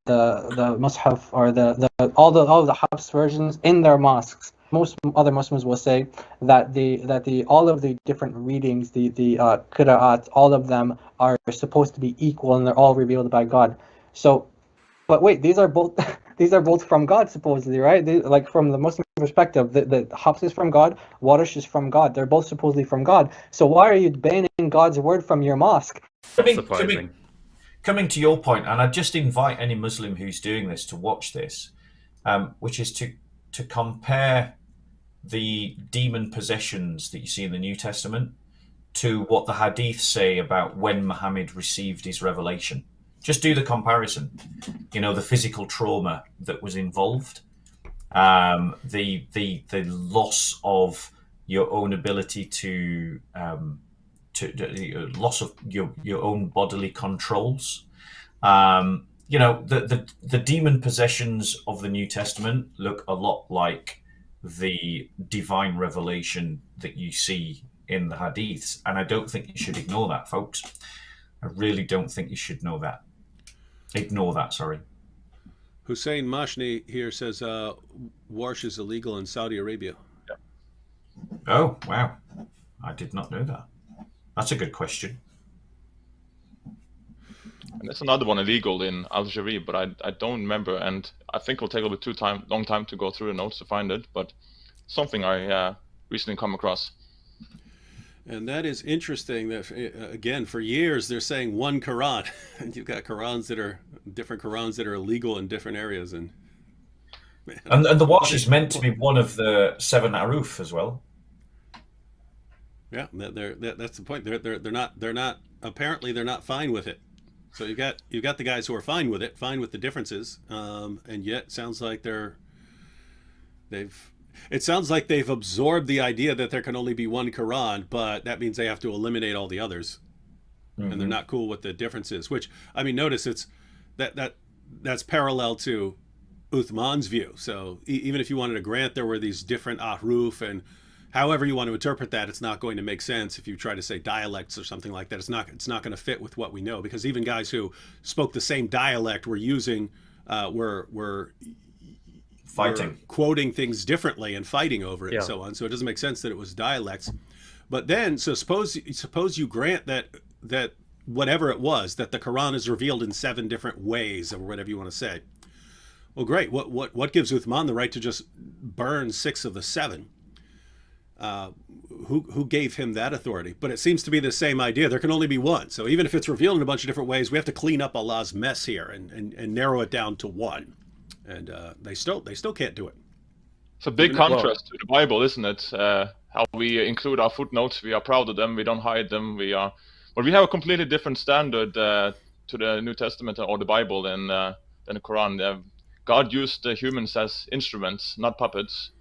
the Mus'haf, or all the Hafs versions in their mosques. Most other Muslims will say that all of the different readings, the qira'at, all of them are supposed to be equal, and they're all revealed by God. So, but wait, these are both from God, supposedly, right? Like from the Muslim perspective, the Hafs is from God, Warish is from God. They're both supposedly from God. So why are you banning God's word from your mosque? Coming to your point, and I'd just invite any Muslim who's doing this to watch this, which is to compare the demon possessions that you see in the New Testament to what the Hadiths say about when Muhammad received his revelation. Just do the comparison. The physical trauma that was involved, the loss of your own ability to loss of your own bodily controls. The demon possessions of the New Testament look a lot like the divine revelation that you see in the Hadiths, and I don't think you should ignore that, folks. I really don't think you should ignore that. Sorry. Hussein Mashni here says Warsh is illegal in Saudi Arabia. Yeah. Oh, wow. I did not know that. That's a good question. And there's another one illegal in Algeria, but I don't remember, and I think it'll take a bit long time to go through the notes to find it, but something I recently come across. And that is interesting that, again, for years they're saying one Quran. And you've got different Qurans that are illegal in different areas. And the watch is meant to be one of the 7 Aruf as well. Yeah, that's the point. They're not apparently they're not fine with it. So you've got the guys who are fine with it, fine with the differences, and yet it sounds like they've absorbed the idea that there can only be one Quran, but that means they have to eliminate all the others, and they're not cool with the differences. Which, I mean, notice that's parallel to Uthman's view. So even if you wanted to grant there were these different ahruf, and however you want to interpret that, it's not going to make sense if you try to say dialects or something like that. It's not going to fit with what we know, because even guys who spoke the same dialect were using were fighting, quoting things differently and fighting over it and so on. So it doesn't make sense that it was dialects. But then, so suppose you grant that whatever it was, that the Quran is revealed in 7 different ways, or whatever you want to say. Well, great. What gives Uthman the right to just burn 6 of the 7? Who gave him that authority? But it seems to be the same idea. There can only be one. So even if it's revealed in a bunch of different ways, we have to clean up Allah's mess here and narrow it down to one. And they still can't do it. It's a big contrast to the Bible, isn't it? How we include our footnotes, we are proud of them, we don't hide them, but we have a completely different standard to the New Testament or the Bible than the Quran. God used humans as instruments, not puppets.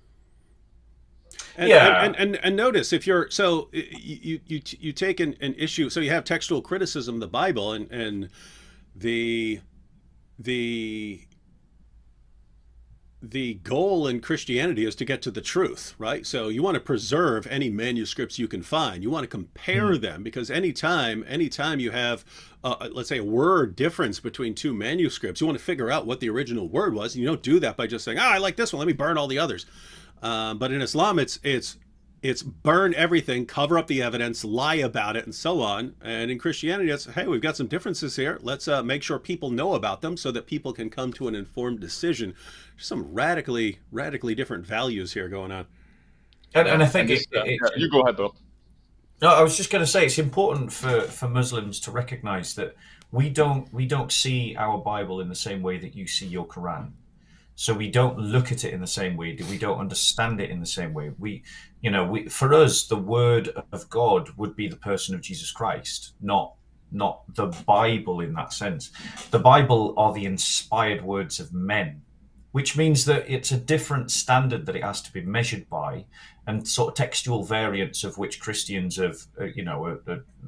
And notice, if you're you take an issue, so you have textual criticism of the Bible, and the goal in Christianity is to get to the truth, right? So you want to preserve any manuscripts you can find. You want to compare them, because anytime you have, let's say, a word difference between 2 manuscripts, you want to figure out what the original word was. And you don't do that by just saying, I like this one, let me burn all the others. But in Islam, it's burn everything, cover up the evidence, lie about it, and so on. And in Christianity, it's, hey, we've got some differences here. Let's make sure people know about them so that people can come to an informed decision. There's some radically different values here going on. And I think you go ahead, Bill. No, I was just going to say it's important for Muslims to recognize that we don't see our Bible in the same way that you see your Quran. So we don't look at it in the same way. We don't understand it in the same way. For us, the word of God would be the person of Jesus Christ, not the Bible in that sense. The Bible are the inspired words of men, which means that it's a different standard that it has to be measured by, and sort of textual variants of which Christians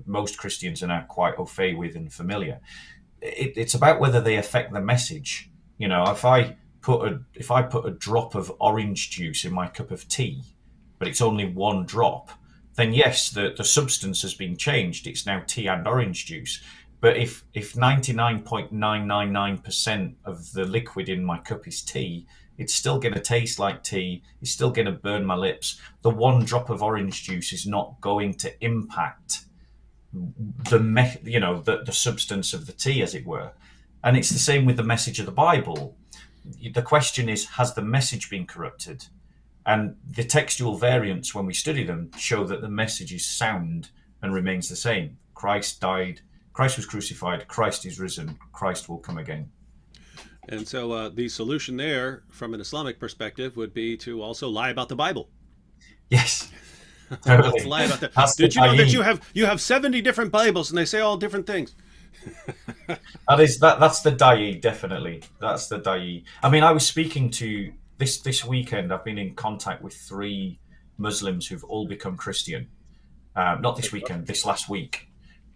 most Christians are now quite au fait with and familiar. It's about whether they affect the message. If I put a drop of orange juice in my cup of tea, but it's only 1 drop, then yes, the substance has been changed. It's now tea and orange juice. But if 99.999% of the liquid in my cup is tea, it's still going to taste like tea. It's still going to burn my lips. The 1 drop of orange juice is not going to impact the substance of the tea, as it were. And it's the same with the message of the Bible. The question is, has the message been corrupted? And the textual variants, when we study them, show that the message is sound and remains the same. Christ died, Christ was crucified, Christ is risen, Christ will come again. And so the solution there, from an Islamic perspective, would be to also lie about the Bible. Yes. Totally. Let's lie about that. Did you know that you have 70 different Bibles and they say all different things? That's the da'i, definitely. That's the da'i. I mean, I was speaking to this weekend. I've been in contact with 3 Muslims who've all become Christian. Not this weekend, this last week.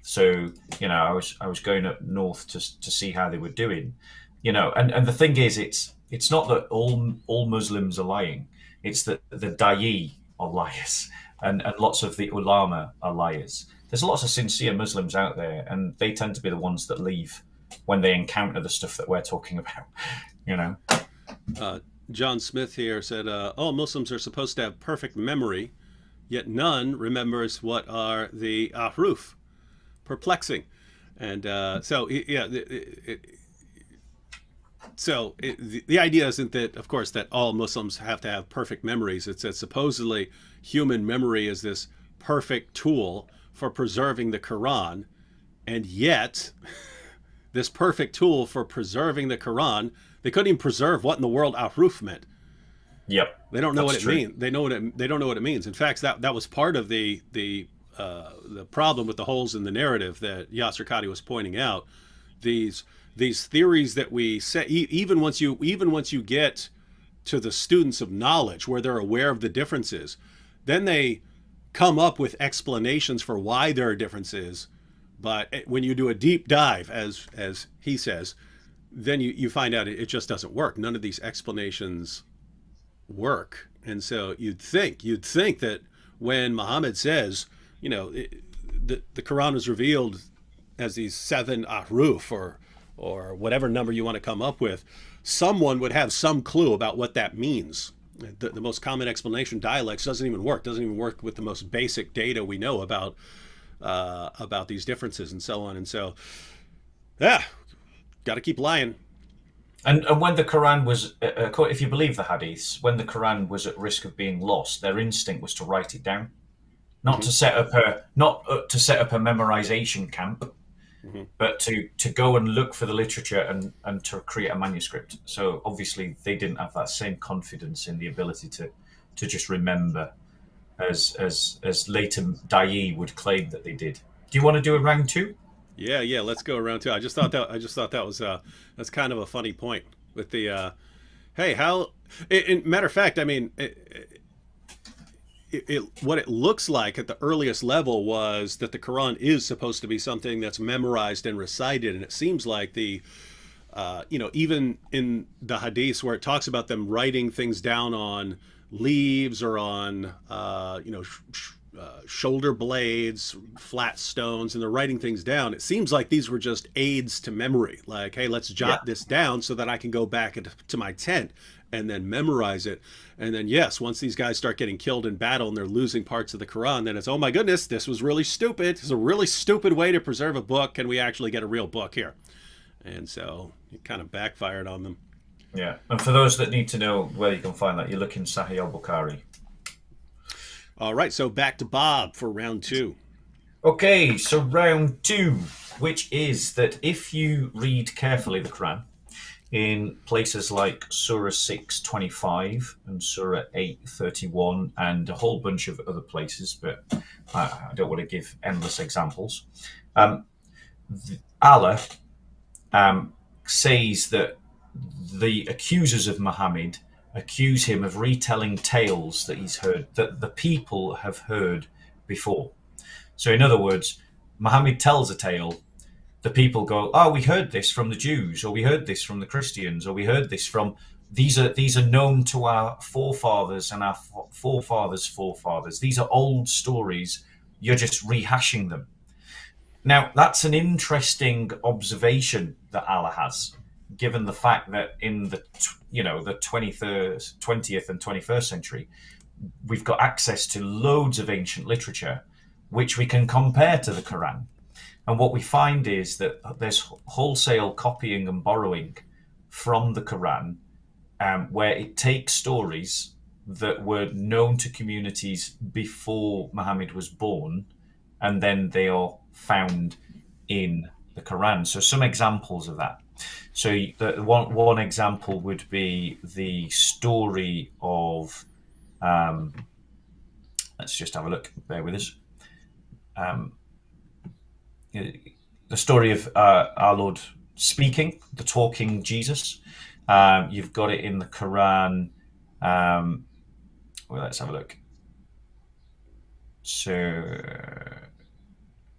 So I was going up north to see how they were doing. And the thing is, it's not that all Muslims are lying. It's that the da'i are liars, and lots of the ulama are liars. There's lots of sincere Muslims out there, and they tend to be the ones that leave when they encounter the stuff that we're talking about, John Smith here said, all Muslims are supposed to have perfect memory, yet none remembers what are the ahruf. Perplexing. And the idea isn't that, of course, that all Muslims have to have perfect memories. It's that supposedly human memory is this perfect tool for preserving the Quran, and yet this perfect tool for preserving the Quran, they couldn't even preserve what in the world ahruf meant. Yep. They don't know what it means. They don't know what it means. In fact, that was part of the problem with the holes in the narrative that Yasser Qadi was pointing out. These theories that we say, even once you get to the students of knowledge where they're aware of the differences, then they come up with explanations for why there are differences. But when you do a deep dive, as he says, then you find out it just doesn't work. None of these explanations work. And so you'd think that when Muhammad says, the Quran was revealed as these 7 ahruf or whatever number you want to come up with, someone would have some clue about what that means. The most common explanation, dialects, doesn't even work with the most basic data we know about these differences and so on. And so, got to keep lying. And when the Quran was, if you believe the hadiths, when the Quran was at risk of being lost, their instinct was to write it down, not to set up a memorization camp, but to go and look for the literature and to create a manuscript. So obviously they didn't have that same confidence in the ability to just remember, as Leighton Dayi would claim that they did. Do you want to do a round 2? Yeah, let's go around 2. I just thought that was that's kind of a funny point with the hey, how matter of fact, I mean, what it looks like at the earliest level was that the Quran is supposed to be something that's memorized and recited, and it seems like the even in the hadiths where it talks about them writing things down on leaves or on shoulder blades, flat stones, and they're writing things down, it seems like these were just aids to memory, like, hey, let's jot this down so that I can go back to my tent and then memorize it. And then yes, once these guys start getting killed in battle and they're losing parts of the Quran, then it's, oh my goodness, this was really stupid. It's a really stupid way to preserve a book. Can we actually get a real book here? And so it kind of backfired on them. Yeah, and for those that need to know where you can find that, you look in Sahih al-Bukhari. All right, so back to Bob for round 2. Okay, so round 2, which is that if you read carefully the Quran in places like Surah 6:25 and Surah 8:31 and a whole bunch of other places, but I don't want to give endless examples, Allah says that the accusers of Muhammad accuse him of retelling tales that he's heard, that the people have heard before. So in other words, Muhammad tells a tale, the people go, oh, we heard this from the Jews, or we heard this from the Christians, or we heard this from, these are known to our forefathers and our forefathers' forefathers. These are old stories, you're just rehashing them. Now, that's an interesting observation that Allah has, given the fact that in the 20th and 21st century, we've got access to loads of ancient literature, which we can compare to the Quran. And what we find is that there's wholesale copying and borrowing from the Quran, where it takes stories that were known to communities before Muhammad was born, and then they are found in the Quran. So some examples of that. So the one example would be the story of, let's just have a look, bear with us. The story of our Lord speaking, the talking Jesus. You've got it in the Quran. Well, let's have a look. So,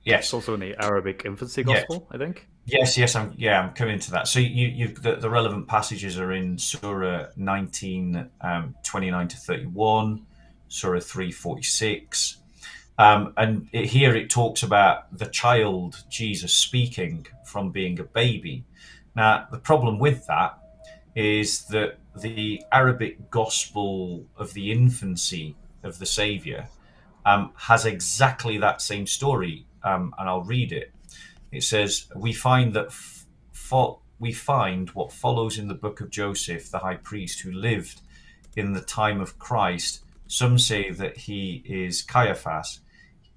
yes. It's also in the Arabic infancy gospel, I think. Yes, I'm coming to that. So the relevant passages are in Surah 19, 29 to 31, Surah 3:46. And here it talks about the child Jesus speaking from being a baby. Now, the problem with that is that the Arabic gospel of the infancy of the Saviour has exactly that same story, and I'll read it. It says, we find what follows in the book of Joseph, the high priest, who lived in the time of Christ. Some say that he is Caiaphas.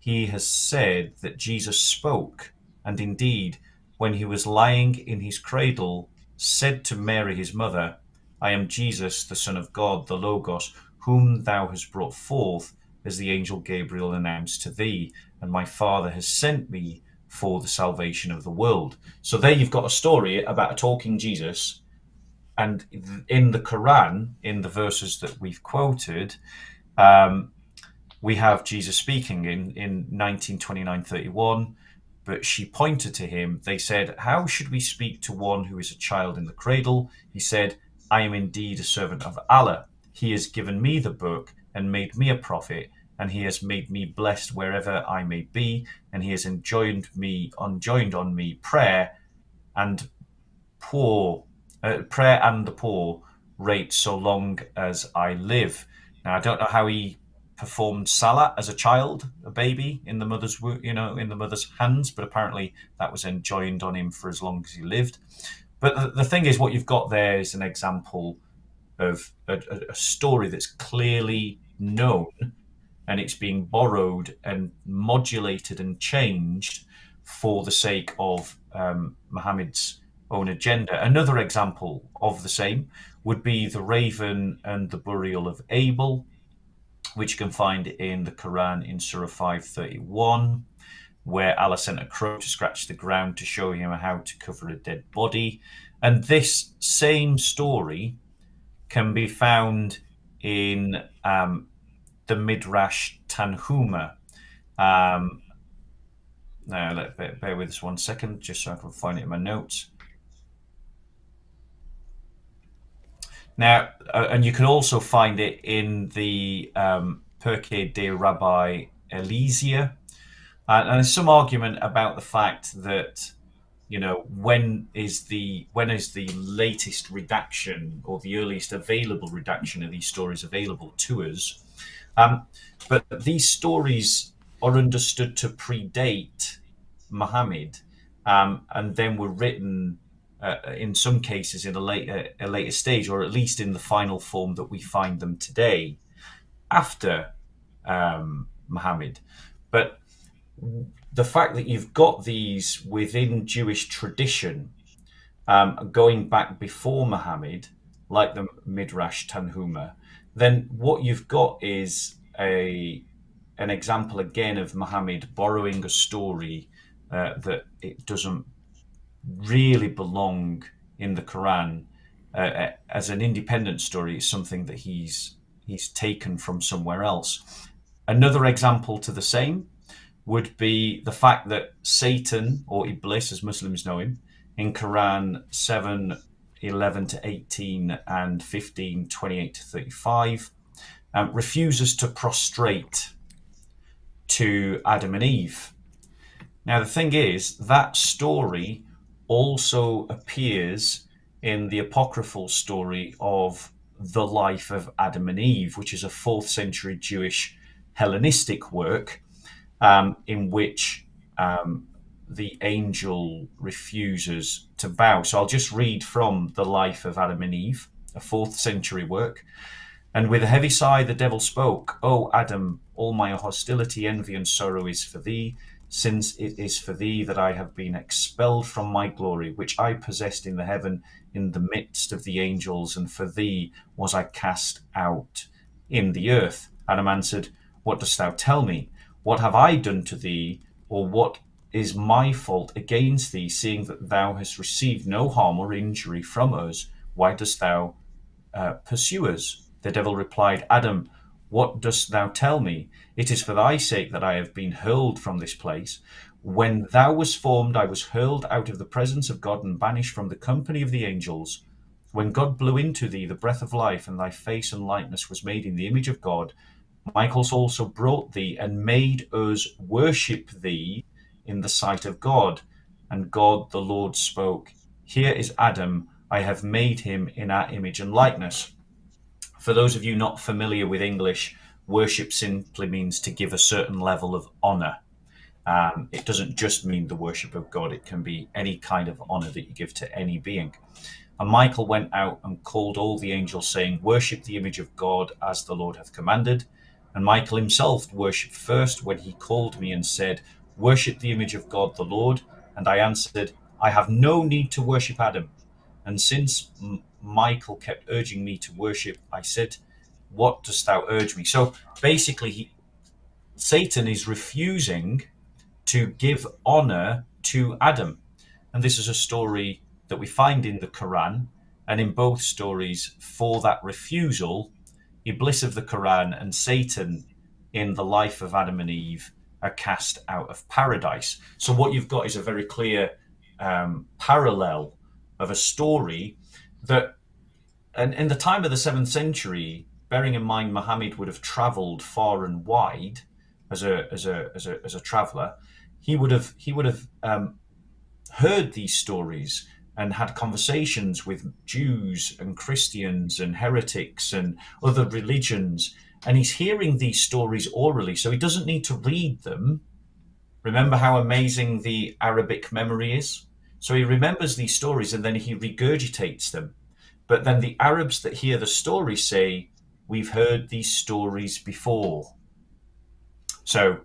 he has said that Jesus spoke, and indeed, when he was lying in his cradle, said to Mary his mother, I am Jesus, the Son of God, the Logos, whom thou hast brought forth, as the angel Gabriel announced to thee, and my Father has sent me for the salvation of the world. So there you've got a story about a talking Jesus, and in the Quran, in the verses that we've quoted, we have Jesus speaking in 19:29-31, but she pointed to him. They said, how should we speak to one who is a child in the cradle? He said, I am indeed a servant of Allah. He has given me the book and made me a prophet, and he has made me blessed wherever I may be, and he has enjoined on me prayer and the poor rate so long as I live. Now, I don't know how he performed salah as a child, a baby in the mother's in the mother's hands, but apparently that was enjoined on him for as long as he lived. But the thing is, what you've got there is an example of a story that's clearly known, and it's being borrowed and modulated and changed for the sake of Muhammad's own agenda. Another example of the same would be the raven and the burial of Abel, which you can find in the Quran in Surah 5:31, where Allah sent a crow to scratch the ground to show him how to cover a dead body. And this same story can be found in the Midrash Tanhuma. Now, bear with us 1 second, just so I can find it in my notes. Now, and you can also find it in the Perke de Rabbi Eliezer. And there's some argument about the fact that, when is the latest redaction or the earliest available redaction of these stories available to us. But these stories are understood to predate Muhammad, and then were written in some cases in a later stage, or at least in the final form that we find them today, after Muhammad. But the fact that you've got these within Jewish tradition, going back before Muhammad, like the Midrash Tanhuma, then what you've got is an example again of Muhammad borrowing a story that it doesn't really belong in the Quran as an independent story. It's something that he's taken from somewhere else. Another example to the same would be the fact that Satan, or Iblis as Muslims know him, in Quran 7:11-18 and 15:28-35, refuses to prostrate to Adam and Eve. Now, the thing is, that story also appears in the apocryphal story of the life of Adam and Eve, which is a 4th century Jewish Hellenistic work, in which the angel refuses to bow. So I'll just read from the life of Adam and Eve, a 4th century work. And with a heavy sigh, the devil spoke, O Adam, all my hostility, envy, and sorrow is for thee, since it is for thee that I have been expelled from my glory, which I possessed in the heaven in the midst of the angels, and for thee was I cast out in the earth. Adam answered, What dost thou tell me? What have I done to thee, or what is my fault against thee, seeing that thou hast received no harm or injury from us? Why dost thou pursue us? The devil replied, Adam, what dost thou tell me? It is for thy sake that I have been hurled from this place. When thou wast formed, I was hurled out of the presence of God and banished from the company of the angels. When God blew into thee the breath of life, and thy face and likeness was made in the image of God, Michael also brought thee and made us worship thee in the sight of God. And God the Lord spoke, Here is Adam, I have made him in our image and likeness. For those of you not familiar with English, worship simply means to give a certain level of honor. It doesn't just mean the worship of God. It can be any kind of honor that you give to any being. And Michael went out and called all the angels, saying, Worship the image of God as the Lord hath commanded. And Michael himself worshipped first when he called me and said, "Worship the image of God the Lord." And I answered, "I have no need to worship Adam." And since Michael kept urging me to worship, I said, "What dost thou urge me?" So basically, Satan is refusing to give honor to Adam. And this is a story that we find in the Quran. And in both stories, for that refusal, Iblis of the Quran and Satan in the life of Adam and Eve are cast out of paradise. So what you've got is a very clear parallel of a story that, and in the time of the 7th century, bearing in mind Muhammad would have traveled far and wide as a traveler, he would have heard these stories and had conversations with Jews and Christians and heretics and other religions. And he's hearing these stories orally, so he doesn't need to read them. Remember how amazing the Arabic memory is? So he remembers these stories and then he regurgitates them. But then the Arabs that hear the story say, "We've heard these stories before." So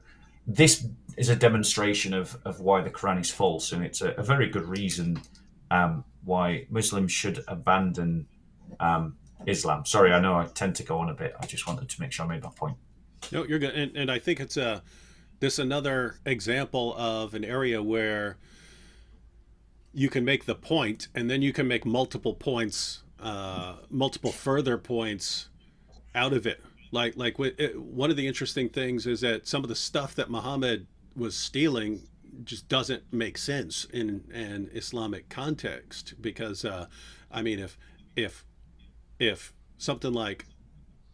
this is a demonstration of why the Quran is false, and it's a very good reason why Muslims should abandon Islam. Sorry, I know I tend to go on a bit. I just wanted to make sure I made my point. No, you're good. And I think it's this another example of an area where you can make the point, and then you can make multiple points, multiple further points out of it. Like one of the interesting things is that some of the stuff that Muhammad was stealing just doesn't make sense in an Islamic context, because I mean, if something like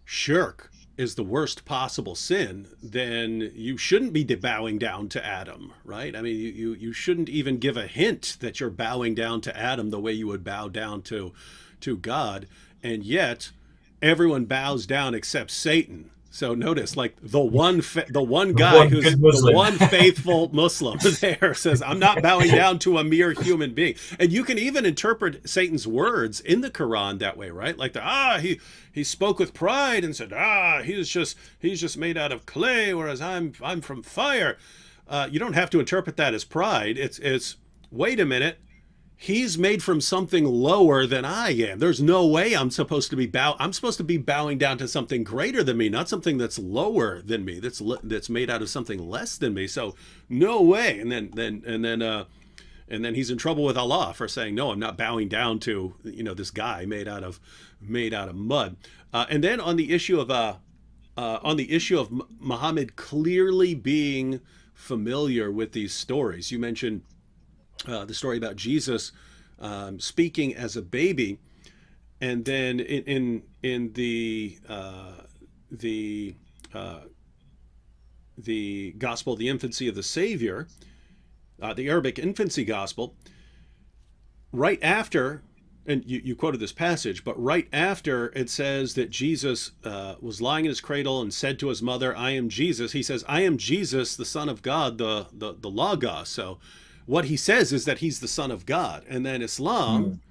shirk is the worst possible sin, then you shouldn't be bowing down to Adam, right? I mean, you shouldn't even give a hint that you're bowing down to Adam the way you would bow down to God, and yet everyone bows down except Satan. So notice, like the one guy who's the one faithful Muslim there says, "I'm not bowing down to a mere human being." And you can even interpret Satan's words in the Quran that way, right? Like he spoke with pride and said, he's just made out of clay, whereas I'm from fire. You don't have to interpret that as pride. It's wait a minute. He's made from something lower than I am. There's no way I'm supposed to be bowing down to something greater than me, not something that's lower than me, that's made out of something less than me. So no way. And then he's in trouble with Allah for saying, "No, I'm not bowing down to this guy made out of mud." And then on the issue of Muhammad clearly being familiar with these stories, you mentioned the story about Jesus speaking as a baby, and then in the gospel, the infancy of the Savior, the Arabic infancy gospel, right after, and you quoted this passage, but right after it says that Jesus was lying in his cradle and said to his mother, "I am Jesus," he says, "I am Jesus, the Son of God, the Logos." So what he says is that he's the Son of God. And then Islam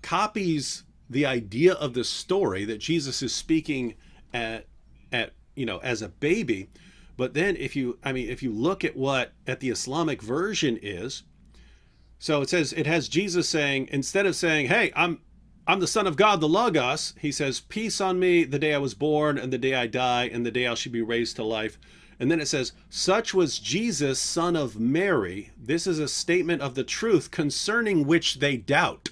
copies the idea of the story that Jesus is speaking at as a baby. But then if you look at what the Islamic version is, so it has Jesus saying, instead of saying, "Hey, I'm the Son of God, the Logos," he says, "Peace on me the day I was born and the day I die and the day I shall be raised to life." And then it says, "Such was Jesus, son of Mary. This is a statement of the truth concerning which they doubt."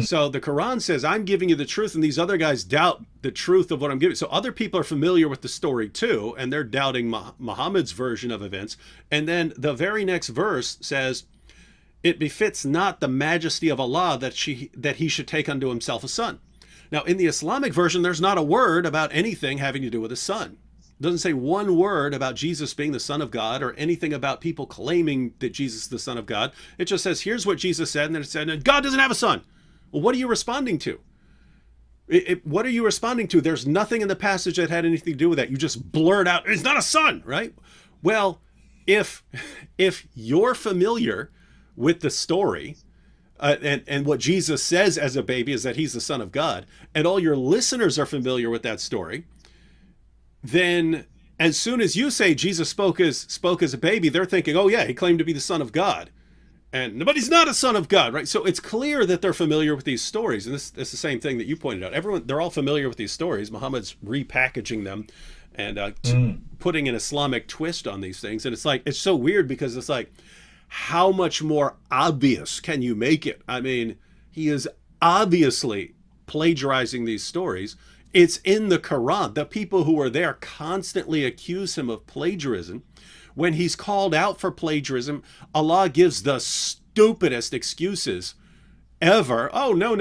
So the Quran says, "I'm giving you the truth," and these other guys doubt the truth of what I'm giving. So other people are familiar with the story too, and they're doubting Muhammad's version of events. And then the very next verse says, "It befits not the majesty of Allah that he should take unto himself a son." Now, in the Islamic version, there's not a word about anything having to do with a son. It doesn't say one word about Jesus being the Son of God or anything about people claiming that Jesus is the Son of God. It just says, here's what Jesus said, and then it said, God doesn't have a son. Well, what are you responding to? What are you responding to? There's nothing in the passage that had anything to do with that. You just blurt out, "It's not a son," right? Well, if you're familiar with the story, and what Jesus says as a baby is that he's the Son of God, and all your listeners are familiar with that story, then as soon as you say Jesus spoke as a baby, they're thinking, oh yeah, he claimed to be the Son of God. But he's not a son of God, right? So it's clear that they're familiar with these stories. And this is the same thing that you pointed out. They're all familiar with these stories. Muhammad's repackaging them and putting an Islamic twist on these things. And it's so weird because it's like, how much more obvious can you make it? I mean, he is obviously plagiarizing these stories. It's in the Quran. The people who are there constantly accuse him of plagiarism. When he's called out for plagiarism, Allah gives the stupidest excuses ever. Oh, no.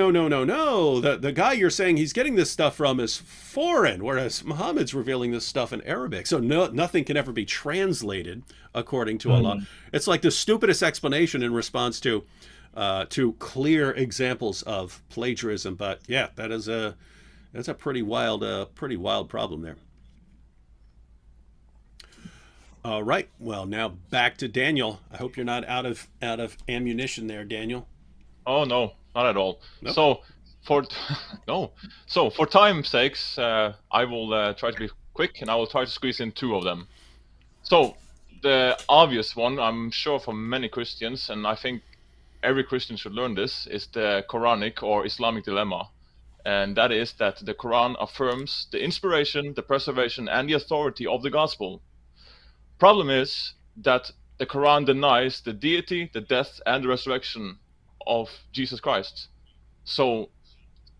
The guy you're saying he's getting this stuff from is foreign, whereas Muhammad's revealing this stuff in Arabic. So nothing can ever be translated according to Allah. It's like the stupidest explanation in response to clear examples of plagiarism. But yeah, that's a pretty wild problem there. All right. Well, now back to Daniel. I hope you're not out of ammunition there, Daniel. Oh no, not at all. Nope. So for time's sakes, I will try to be quick, and I will try to squeeze in two of them. So the obvious one, I'm sure for many Christians, and I think every Christian should learn this, is the Quranic or Islamic dilemma. And that is that the Quran affirms the inspiration, the preservation, and the authority of the gospel. Problem is that the Quran denies the deity, the death, and the resurrection of Jesus Christ. So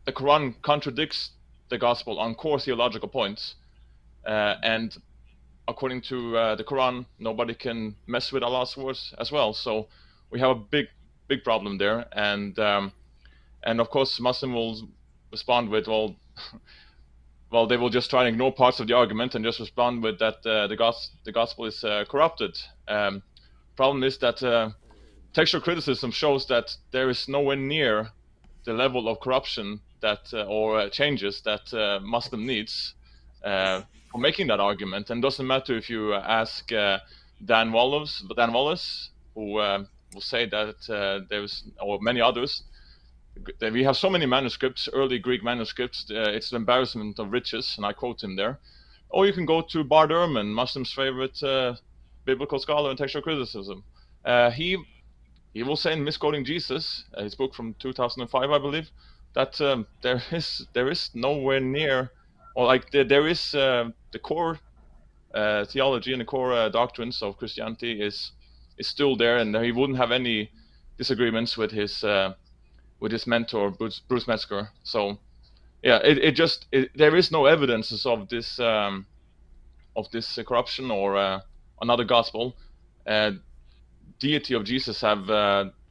the Quran contradicts the gospel on core theological points, and according to the Quran, nobody can mess with Allah's words as well. So we have a big problem there, and of course Muslim will respond with, well, they will just try and ignore parts of the argument and just respond with that the gospel is corrupted. Problem is that textual criticism shows that there is nowhere near the level of corruption that or changes that Muslim needs for making that argument. And it doesn't matter if you ask Dan Wallace, who will say that there's, or many others. We have so many manuscripts, early Greek manuscripts, it's an embarrassment of riches, and I quote him there. Or you can go to Bard Ehrman, Muslim's favorite biblical scholar in textual criticism. He will say in Misquoting Jesus, his book from 2005, I believe, that there is nowhere near, or like there is the core theology and the core doctrines of Christianity is still there, and he wouldn't have any disagreements with his mentor Bruce Metzger. So yeah, there is no evidences of this corruption or another gospel. Deity of Jesus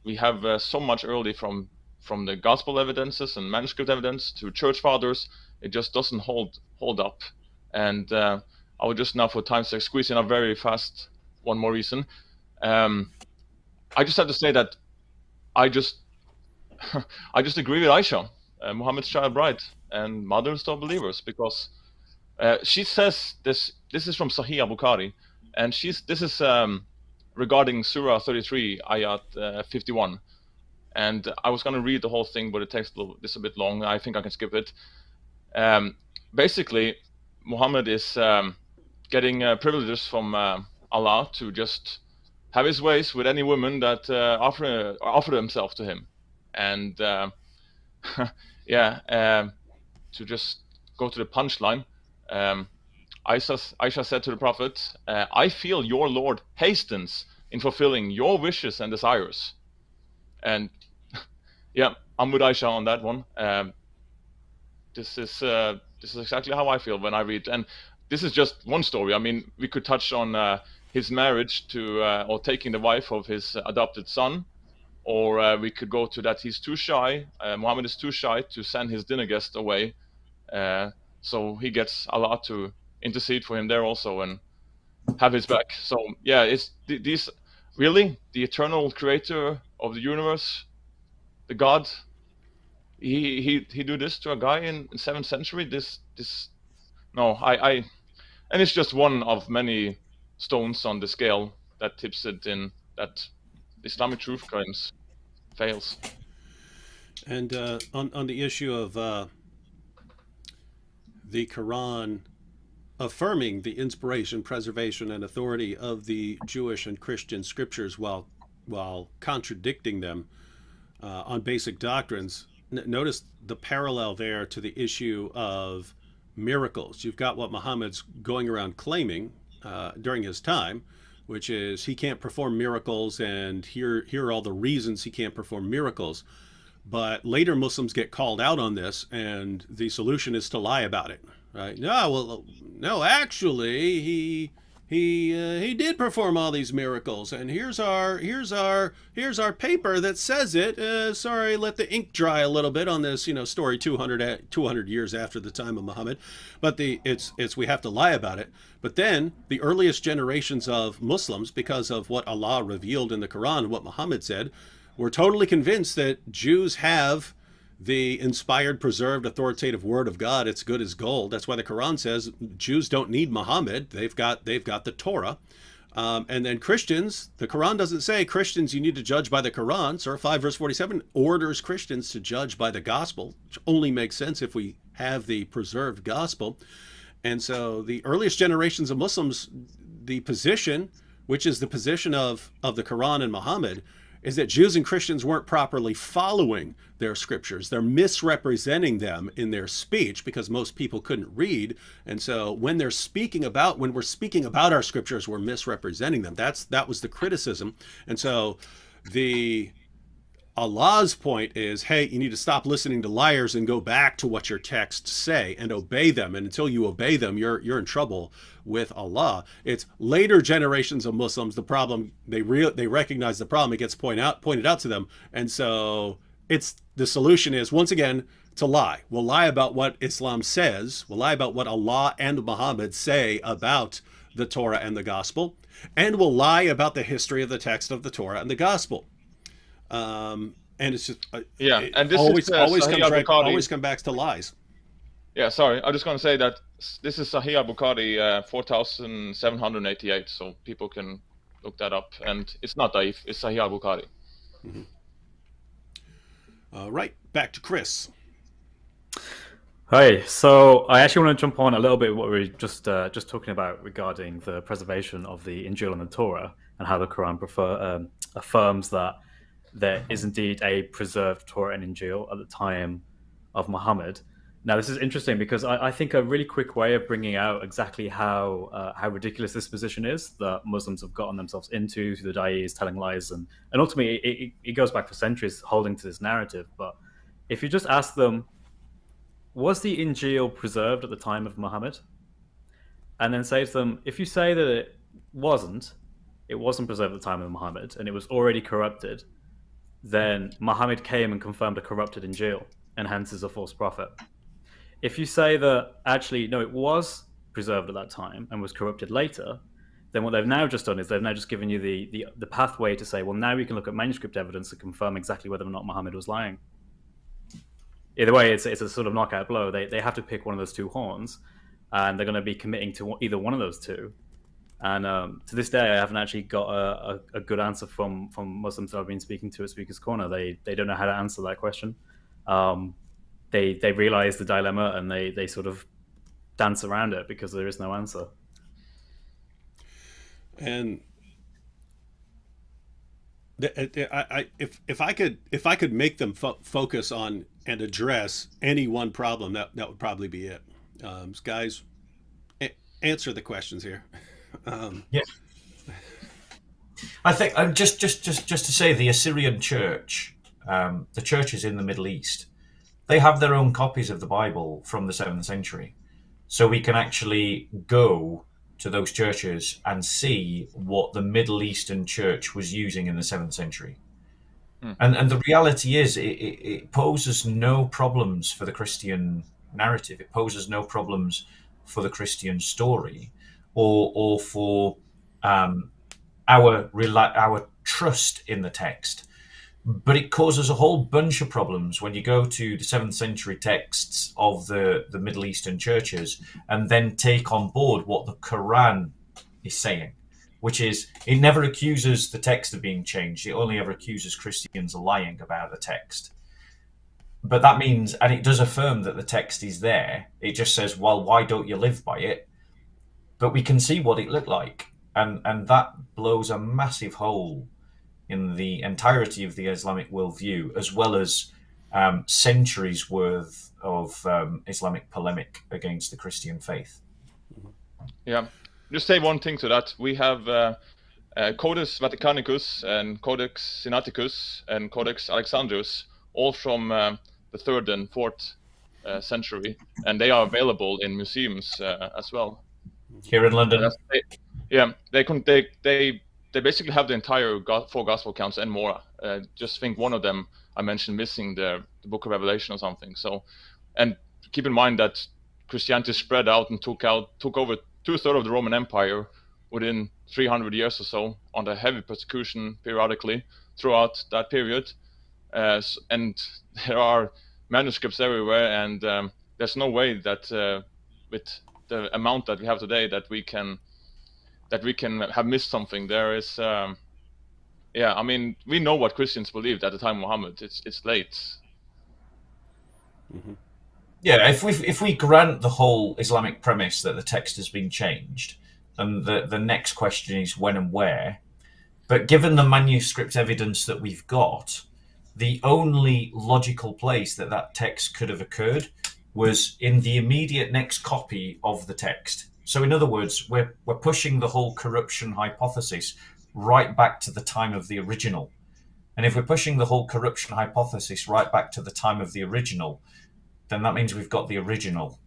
we have so much early from the gospel evidences and manuscript evidence to church fathers. It just doesn't hold up. And I will just now, for time's sake, squeeze in a very fast one more reason. I just have to say that I just agree with Aisha, Muhammad's child bride and mother of believers, because she says this is from Sahih Bukhari, and this is regarding Surah 33, ayat 51. And I was going to read the whole thing, but it takes a bit long. I think I can skip it. Basically, Muhammad is getting privileges from Allah to just have his ways with any woman that offer themselves to him. And to just go to the punchline, Aisha said to the Prophet, I feel your Lord hastens in fulfilling your wishes and desires. And yeah, I'm with Aisha on that one. This is exactly how I feel when I read. And this is just one story. I mean, we could touch on his marriage to, or taking the wife of his adopted son. Or we could go to that he's too shy, Muhammad is too shy to send his dinner guest away. So he gets Allah to intercede for him there also and have his back. So yeah, it's these really the eternal creator of the universe, the God. He do this to a guy in 7th century. And it's just one of many stones on the scale that tips it in that Islamic truth claims fails. And on the issue of the Quran affirming the inspiration, preservation, and authority of the Jewish and Christian scriptures while contradicting them on basic doctrines, notice the parallel there to the issue of miracles. You've got what Muhammad's going around claiming during his time, which is he can't perform miracles, and here are all the reasons he can't perform miracles. But later Muslims get called out on this, and the solution is to lie about it. Right? No, actually, he did perform all these miracles, and here's our paper that says it. Sorry, let the ink dry a little bit on this, story 200 years after the time of Muhammad. But it's we have to lie about it. But then the earliest generations of Muslims, because of what Allah revealed in the Quran and what Muhammad said, were totally convinced that Jews have the inspired, preserved, authoritative word of God. It's good as gold. That's why the Quran says Jews don't need Muhammad. They've got the Torah. And then Christians, the Quran doesn't say Christians you need to judge by the Quran. Surah 5 verse 47 orders Christians to judge by the gospel, which only makes sense if we have the preserved gospel. And so the earliest generations of Muslims, the position, which is the position of the Quran and Muhammad, is that Jews and Christians weren't properly following their scriptures. They're misrepresenting them in their speech because most people couldn't read. And so when we're speaking about our scriptures, we're misrepresenting them. That was the criticism. And so Allah's point is, hey, you need to stop listening to liars and go back to what your texts say and obey them. And until you obey them, you're in trouble with Allah. It's later generations of Muslims, the problem, they recognize the problem, it gets pointed out to them. And so the solution is, once again, to lie. We'll lie about what Islam says. We'll lie about what Allah and Muhammad say about the Torah and the gospel. And we'll lie about the history of the text of the Torah and the gospel. And it's just and this always come back to lies. Yeah, sorry, I'm just going to say that this is Sahih al-Bukhari 4788, so people can look that up, and it's not Daif, it's Sahih al-Bukhari. Right, back to Chris. Hi, so I actually want to jump on a little bit what we were just talking about regarding the preservation of the Injil and the Torah, and how the Quran affirms that there is indeed a preserved Torah and Injil at the time of Muhammad. Now, this is interesting because I think a really quick way of bringing out exactly how ridiculous this position is that Muslims have gotten themselves into through the da'is, telling lies, and ultimately it goes back for centuries holding to this narrative. But if you just ask them, was the Injil preserved at the time of Muhammad? And then say to them, if you say that it wasn't preserved at the time of Muhammad and it was already corrupted, then Muhammad came and confirmed a corrupted Injil, and hence is a false prophet. If you say that actually, no, it was preserved at that time and was corrupted later, then what they've now just done is they've now just given you the pathway to say, well, now we can look at manuscript evidence to confirm exactly whether or not Muhammad was lying. Either way, it's a sort of knockout blow. They have to pick one of those two horns, and they're going to be committing to either one of those two. And to this day, I haven't actually got a good answer from Muslims that I've been speaking to at Speaker's Corner. They don't know how to answer that question. They realize the dilemma and they sort of dance around it because there is no answer. And if I could make them focus on and address any one problem, that would probably be it. Guys, answer the questions here. I think just to say, the Assyrian church, the churches in the Middle East, they have their own copies of the Bible from the 7th century, so we can actually go to those churches and see what the Middle Eastern church was using in the 7th century. And the reality is, it poses no problems for the Christian narrative. It poses no problems for the Christian story, or for our trust in the text. But it causes a whole bunch of problems when you go to the 7th century texts of the Middle Eastern churches and then take on board what the Quran is saying, which is, it never accuses the text of being changed. It only ever accuses Christians of lying about the text. But that means, and it does affirm that the text is there. It just says, well, why don't you live by it? But we can see what it looked like. And that blows a massive hole in the entirety of the Islamic worldview, as well as centuries worth of Islamic polemic against the Christian faith. Yeah, just say one thing to that. We have Codex Vaticanicus and Codex Sinaiticus and Codex Alexandrinus, all from the 3rd and 4th century, and they are available in museums as well. Here in London. They basically have the entire 4 gospel accounts and more. Just think one of them I mentioned missing the Book of Revelation or something. So, and keep in mind that Christianity spread out and took over 2/3 of the Roman Empire within 300 years or so, under heavy persecution periodically throughout that period. And there are manuscripts everywhere, and there's no way that with the amount that we have today that we can have missed something. There is, I mean, we know what Christians believed at the time of Muhammad. It's late. Mm-hmm. Yeah, if we grant the whole Islamic premise that the text has been changed, and the next question is when and where, but given the manuscript evidence that we've got, the only logical place that text could have occurred was in the immediate next copy of the text. So in other words, we're pushing the whole corruption hypothesis right back to the time of the original. And if we're pushing the whole corruption hypothesis right back to the time of the original, then that means we've got the original.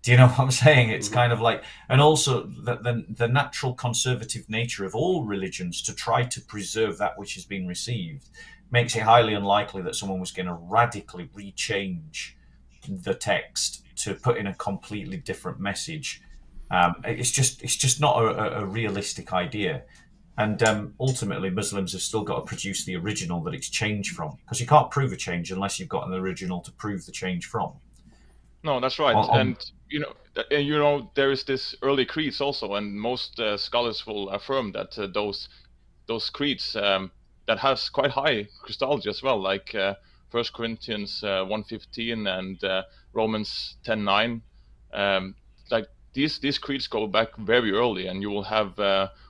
Do you know what I'm saying? It's kind of like, and also the natural conservative nature of all religions to try to preserve that which has been received makes it highly unlikely that someone was going to radically rechange the text to put in a completely different message. It's just not a realistic idea. And ultimately, Muslims have still got to produce the original that it's changed from, because you can't prove a change unless you've got an original to prove the change from. No, that's right. And you know, there is this early creeds also, and most scholars will affirm that those creeds that has quite high Christology as well, like 1 Corinthians 1:15 and Romans 10:9. Like these creeds go back very early, and you will have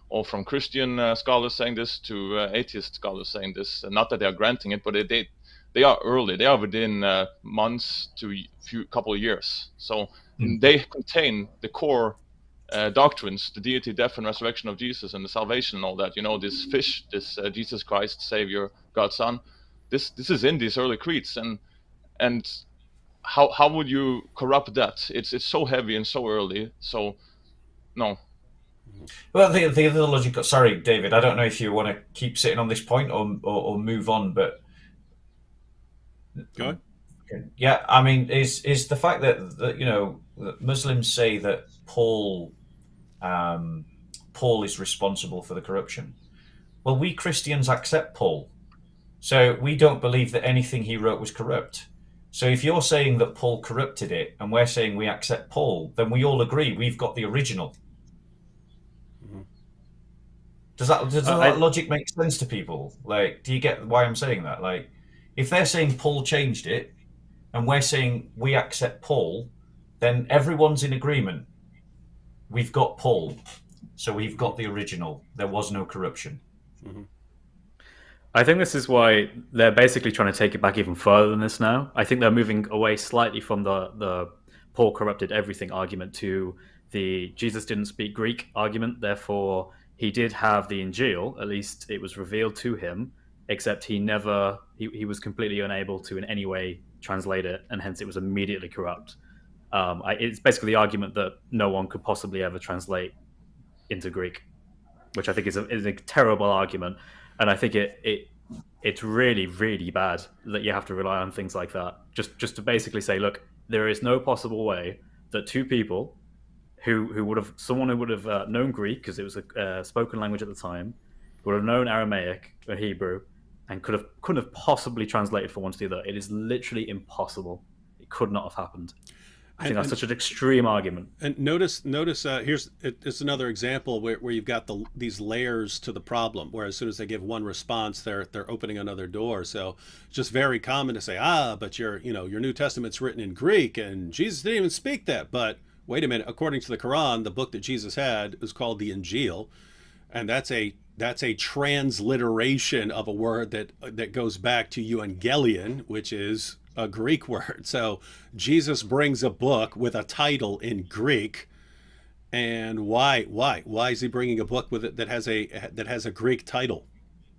all from Christian scholars saying this to atheist scholars saying this. Not that they are granting it, but they are early. They are within months to couple of years. So they contain the core doctrines, the deity, death, and resurrection of Jesus, and the salvation and all that. You know, this fish, this Jesus Christ, Savior, God's Son. This is in these early creeds, and how would you corrupt that? It's so heavy and so early. So no. Well, the other logic. Sorry, David. I don't know if you want to keep sitting on this point or move on, but go ahead. Yeah, I mean, is the fact that you know that Muslims say that Paul is responsible for the corruption. Well, we Christians accept Paul, so we don't believe that anything he wrote was corrupt. So if you're saying that Paul corrupted it, and we're saying we accept Paul, then we all agree we've got the original. Does that logic make sense to people? Like, do you get why I'm saying that? Like, if they're saying Paul changed it, and we're saying we accept Paul, then everyone's in agreement. We've got Paul, so we've got the original. There was no corruption. Mm-hmm. I think this is why they're basically trying to take it back even further than this now. I think they're moving away slightly from the Paul corrupted everything argument to the Jesus didn't speak Greek argument. Therefore, he did have the Injil, at least it was revealed to him, except he was completely unable to in any way translate it, and hence it was immediately corrupt. It's basically the argument that no one could possibly ever translate into Greek, which I think is a terrible argument. And I think it's really, really bad that you have to rely on things like that. Just to basically say, look, there is no possible way that two people someone who would have known Greek, because it was a spoken language at the time, would have known Aramaic or Hebrew, and couldn't have possibly translated from one to the other. It is literally impossible. It could not have happened. I think that's such an extreme argument. And notice, it's another example where you've got these layers to the problem, where as soon as they give one response, they're opening another door. So it's just very common to say, but your New Testament's written in Greek, and Jesus didn't even speak that. But wait a minute, according to the Quran, the book that Jesus had is called the Injil, and that's a transliteration of a word that goes back to Evangelion, which is a Greek word. So Jesus brings a book with a title in Greek, and why is he bringing a book with it that has a Greek title,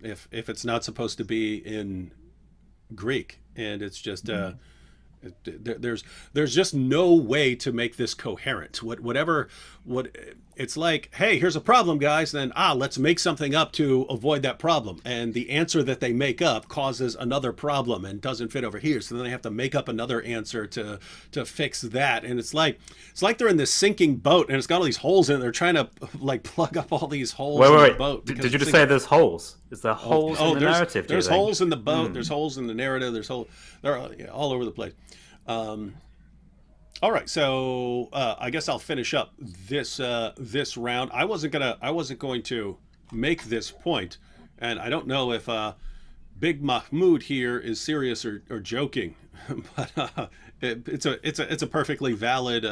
if it's not supposed to be in Greek? And it's just there's just no way to make this coherent. It's like, hey, here's a problem, guys, then let's make something up to avoid that problem, and the answer that they make up causes another problem and doesn't fit over here, so then they have to make up another answer to fix that. And it's like they're in this sinking boat, and it's got all these holes in it. They're trying to like plug up all these holes in the boat. Did you just say there's holes? Is there holes in the narrative? There's holes in the boat. There's holes in the narrative. They're all over the place. All right, so I guess I'll finish up this round. I wasn't going to make this point, and I don't know if Big Mahmoud here is serious or joking, but it's a perfectly valid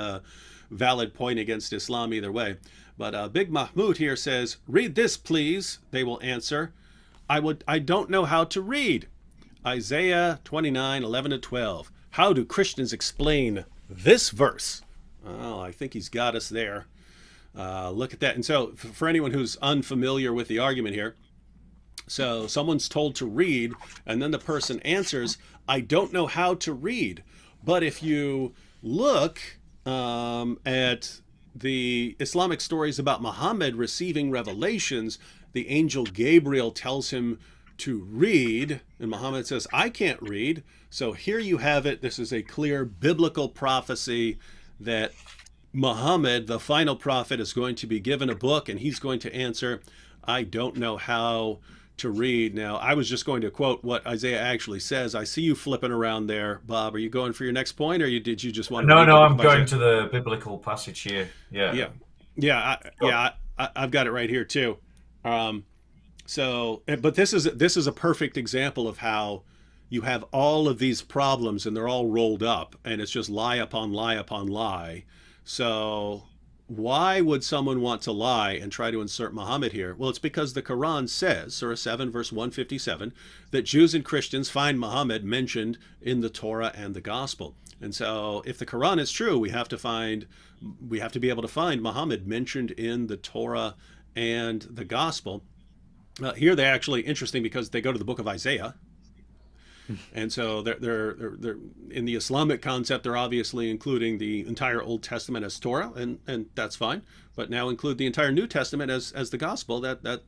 point against Islam either way. But Big Mahmoud here says, "Read this, please." They will answer, I don't know how to read. Isaiah 29:11-12. How do Christians explain this verse? Oh, I think he's got us there. Look at that. And so for anyone who's unfamiliar with the argument here, so someone's told to read, and then the person answers, I don't know how to read. But if you look at the Islamic stories about Muhammad receiving revelations, the angel Gabriel tells him to read, and Muhammad says, I can't read. So here you have it. This is a clear biblical prophecy that Muhammad, the final prophet, is going to be given a book, and he's going to answer, I don't know how to read. Now, I was just going to quote what Isaiah actually says. I see you flipping around there, Bob. Are you going for your next point, or did you just want to? No, I'm going to the biblical passage here. Yeah. I've got it right here too. But this is a perfect example of how you have all of these problems, and they're all rolled up, and it's just lie upon lie upon lie. So why would someone want to lie and try to insert Muhammad here? Well, it's because the Quran says, Surah 7, verse 157, that Jews and Christians find Muhammad mentioned in the Torah and the Gospel. And so if the Quran is true, we have to be able to find Muhammad mentioned in the Torah and the Gospel. Here they're actually interesting because they go to the book of Isaiah. And so they're in the Islamic concept, they're obviously including the entire Old Testament as Torah, and that's fine. But now include the entire New Testament as the Gospel. That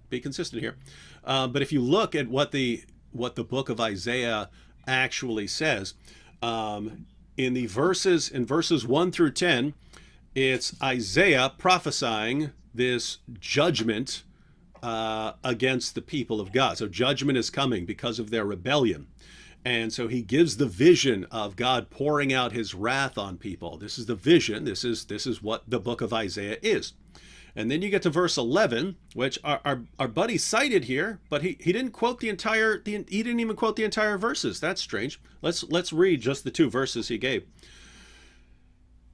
be consistent here. But if you look at what the book of Isaiah actually says, in verses 1 through 10, it's Isaiah prophesying this judgment against the people of God. So judgment is coming because of their rebellion. And so he gives the vision of God pouring out his wrath on people. This is the vision. This is what the book of Isaiah is. And then you get to verse 11, which our buddy cited here, but he didn't quote he didn't even quote the entire verses. That's strange. Let's read just the two verses he gave.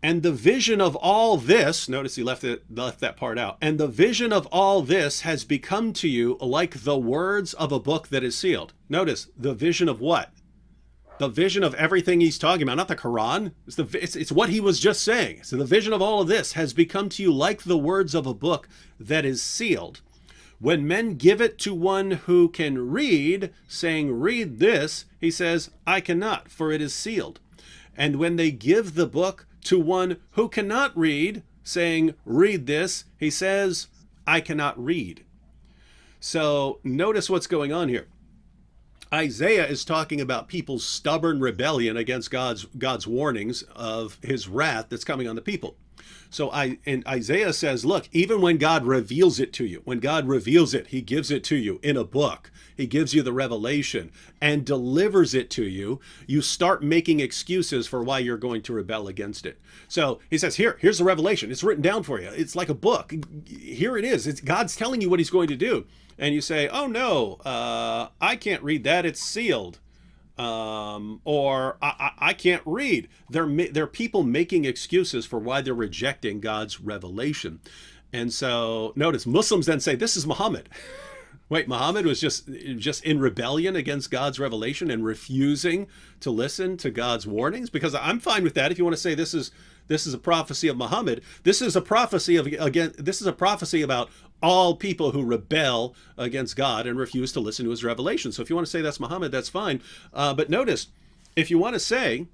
And the vision of all this, notice he left that part out. And the vision of all this has become to you like the words of a book that is sealed. Notice the vision of what? The vision of everything he's talking about, not the Quran. It's what he was just saying. So the vision of all of this has become to you like the words of a book that is sealed. When men give it to one who can read, saying, read this, he says, I cannot, for it is sealed. And when they give the book to one who cannot read, saying, read this, he says, I cannot read. So notice what's going on here. Isaiah is talking about people's stubborn rebellion against God's warnings of his wrath that's coming on the people. So and Isaiah says, look, even when God reveals it to you, when God reveals it, he gives it to you in a book. He gives you the revelation and delivers it to you. You start making excuses for why you're going to rebel against it. So he says, here's the revelation. It's written down for you. It's like a book. Here it is. God's telling you what he's going to do. And you say, oh no, I can't read that. It's sealed. Or I can't read. They're people making excuses for why they're rejecting God's revelation. And so notice Muslims then say, this is Muhammad. Wait, Muhammad was just in rebellion against God's revelation and refusing to listen to God's warnings? Because I'm fine with that. If you want to say this is a prophecy of Muhammad, this is a prophecy about all people who rebel against God and refuse to listen to his revelation. So if you want to say that's Muhammad, that's fine. But notice, if you wanted to say,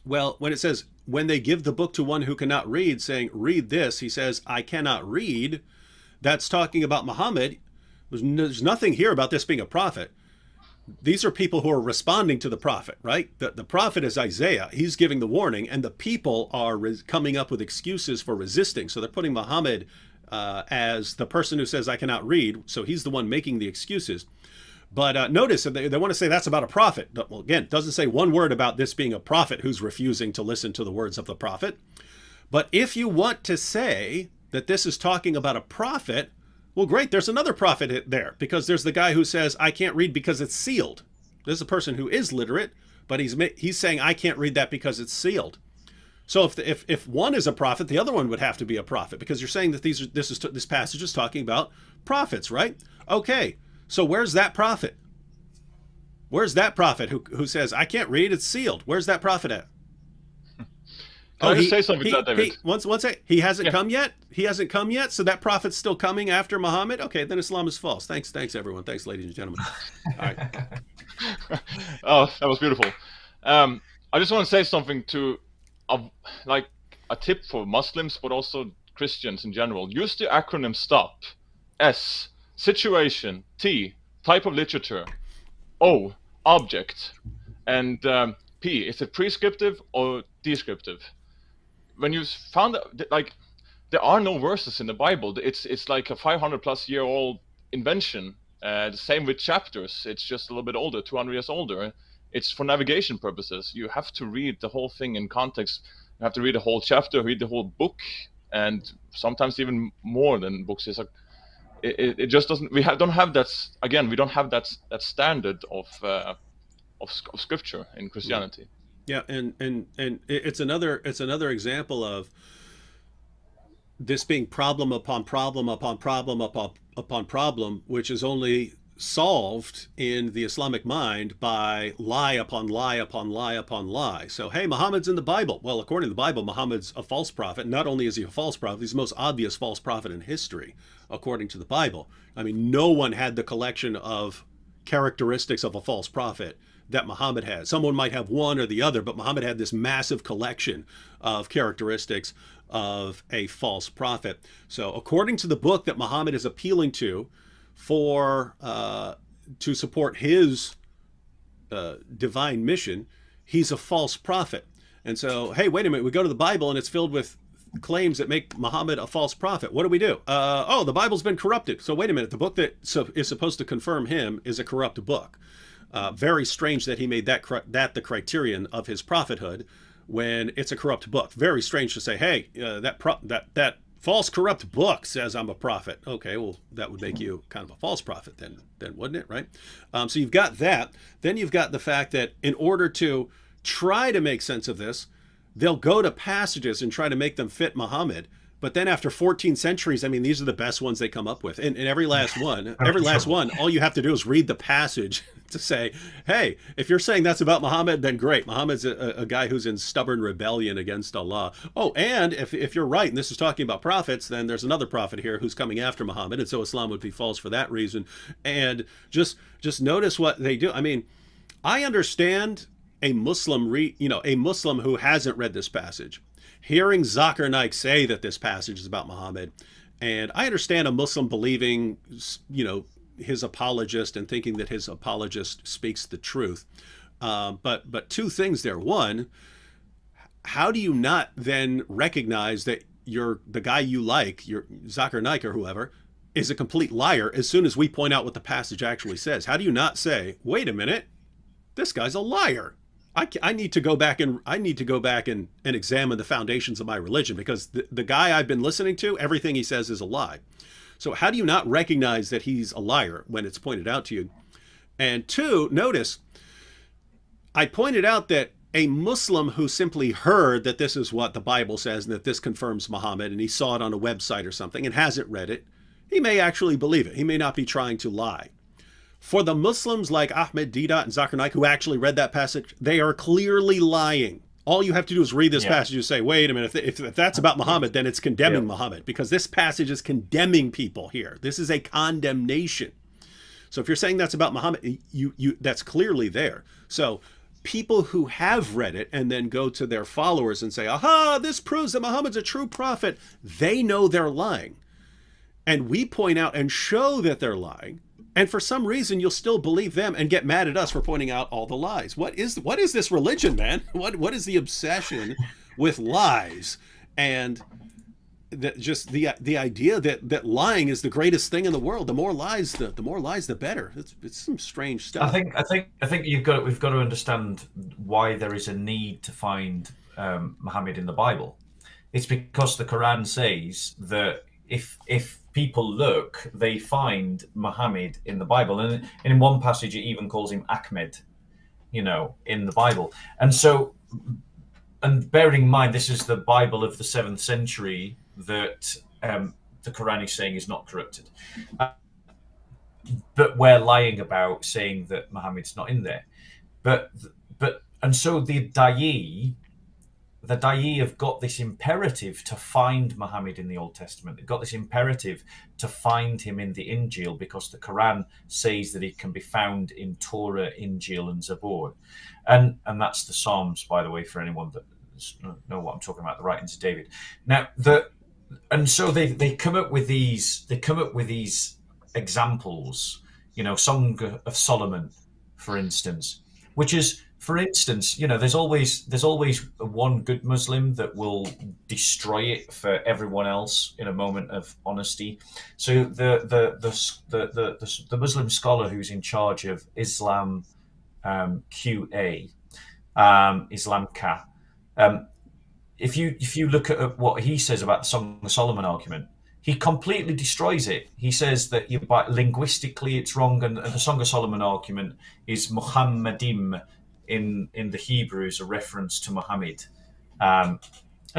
well, when it says, when they give the book to one who cannot read, saying, read this, he says, I cannot read. That's talking about Muhammad. There's nothing here about this being a prophet. These are people who are responding to the prophet, right? The prophet is Isaiah. He's giving the warning, and the people are coming up with excuses for resisting. So they're putting Muhammad as the person who says, I cannot read. So he's the one making the excuses. But notice they want to say that's about a prophet. Well, again, it doesn't say one word about this being a prophet who's refusing to listen to the words of the prophet. But if you want to say that this is talking about a prophet, well, great, there's another prophet there, because there's the guy who says, I can't read because it's sealed. This is a person who is literate, but he's saying, I can't read that because it's sealed. So if one is a prophet, the other one would have to be a prophet, because you're saying that this passage is talking about prophets, right? Okay, so where's that prophet? Where's that prophet who says, I can't read, it's sealed? Where's that prophet at? Can I just say something to that, David? One second. He hasn't come yet? He hasn't come yet? So that prophet's still coming after Muhammad? Okay, then Islam is false. Thanks, everyone. Thanks, ladies and gentlemen. All right. Oh, that was beautiful. I just want to say something like a tip for Muslims, but also Christians in general. Use the acronym STOP. S, situation. T, type of literature. O, object. And P, is it prescriptive or descriptive? When you found that, like, there are no verses in the Bible. It's like a 500-plus-year-old invention. The same with chapters. It's just a little bit older, 200 years older. It's for navigation purposes. You have to read the whole thing in context. You have to read the whole chapter, read the whole book, and sometimes even more than books. It just doesn't. We don't have that. Again, we don't have that standard of scripture in Christianity. Yeah, and it's another example of this being problem upon problem upon problem upon problem, which is only solved in the Islamic mind by lie upon lie upon lie upon lie. So, hey, Muhammad's in the Bible. Well, according to the Bible, Muhammad's a false prophet. Not only is he a false prophet, he's the most obvious false prophet in history, according to the Bible. I mean, no one had the collection of characteristics of a false prophet that Muhammad had. Someone might have one or the other, but Muhammad had this massive collection of characteristics of a false prophet. So according to the book that Muhammad is appealing to to support his divine mission, he's a false prophet. And so, hey, wait a minute, we go to the Bible and it's filled with claims that make Muhammad a false prophet. What do we do? The Bible's been corrupted. So wait a minute, the book that is supposed to confirm him is a corrupt book. Very strange that he made that the criterion of his prophethood when it's a corrupt book. Very strange to say, hey, that false corrupt book says I'm a prophet. Okay, well, that would make you kind of a false prophet then wouldn't it, right? So you've got that. Then you've got the fact that in order to try to make sense of this, they'll go to passages and try to make them fit Muhammad. But then after 14 centuries, I mean, these are the best ones they come up with. And every last one, all you have to do is read the passage to say, hey, if you're saying that's about Muhammad, then great. Muhammad's a guy who's in stubborn rebellion against Allah. Oh, and if you're right, and this is talking about prophets, then there's another prophet here who's coming after Muhammad. And so Islam would be false for that reason. And just notice what they do. I mean, I understand a Muslim who hasn't read this passage hearing Zakir Naik say that this passage is about Muhammad, and I understand a Muslim believing, his apologist and thinking that his apologist speaks the truth. But two things there. One, how do you not then recognize that the guy you like, your Zakir Naik or whoever, is a complete liar as soon as we point out what the passage actually says? How do you not say, wait a minute, this guy's a liar? I need to go back and examine the foundations of my religion, because the guy I've been listening to, everything he says is a lie. So how do you not recognize that he's a liar when it's pointed out to you? And two, notice, I pointed out that a Muslim who simply heard that this is what the Bible says and that this confirms Muhammad, and he saw it on a website or something and hasn't read it, he may actually believe it. He may not be trying to lie. For the Muslims like Ahmed Deedat and Zakir Naik who actually read that passage, they are clearly lying. All you have to do is read this passage and say, wait a minute, if that's about Muhammad, then it's condemning Muhammad, because this passage is condemning people here. This is a condemnation. So if you're saying that's about Muhammad, that's clearly there. So people who have read it and then go to their followers and say, aha, this proves that Muhammad's a true prophet, they know they're lying. And we point out and show that they're lying. And for some reason, you'll still believe them and get mad at us for pointing out all the lies. What is this religion, man? What is the obsession with lies? And just the idea that lying is the greatest thing in the world. The more lies, the better. It's some strange stuff. I think we've got to understand why there is a need to find Muhammad in the Bible. It's because the Quran says that if people look, they find Muhammad in the Bible, and in one passage it even calls him Ahmed, in the Bible. And so, and bearing in mind this is the Bible of the 7th century that the Quran is saying is not corrupted, but we're lying about saying that Muhammad's not in there. And so the da'i have got this imperative to find Muhammad in the Old Testament. They've got this imperative to find him in the Injil, because the Quran says that he can be found in Torah, Injil, and Zabur. And that's the Psalms, by the way, for anyone that know what I'm talking about, the writings of David. Now, and so they come up with these examples, Song of Solomon, for instance, which is, for instance, there's always one good Muslim that will destroy it for everyone else in a moment of honesty. So the Muslim scholar who's in charge of Islam QA, Islam Ka, if you look at what he says about the Song of Solomon argument, he completely destroys it. He says that linguistically it's wrong, and the Song of Solomon argument is Muhammadim in the Hebrew is a reference to Muhammad. And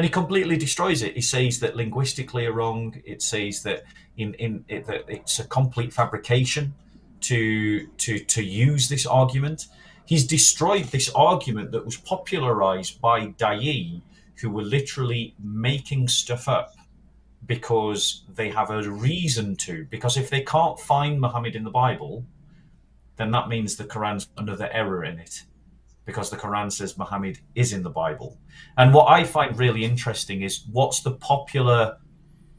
he completely destroys it. He says that linguistically are wrong. It says that that it's a complete fabrication to use this argument. He's destroyed this argument that was popularized by da'i, who were literally making stuff up because they have a reason to. Because if they can't find Muhammad in the Bible, then that means the Quran's another error in it, because the Quran says Muhammad is in the Bible. And what I find really interesting is what's the popular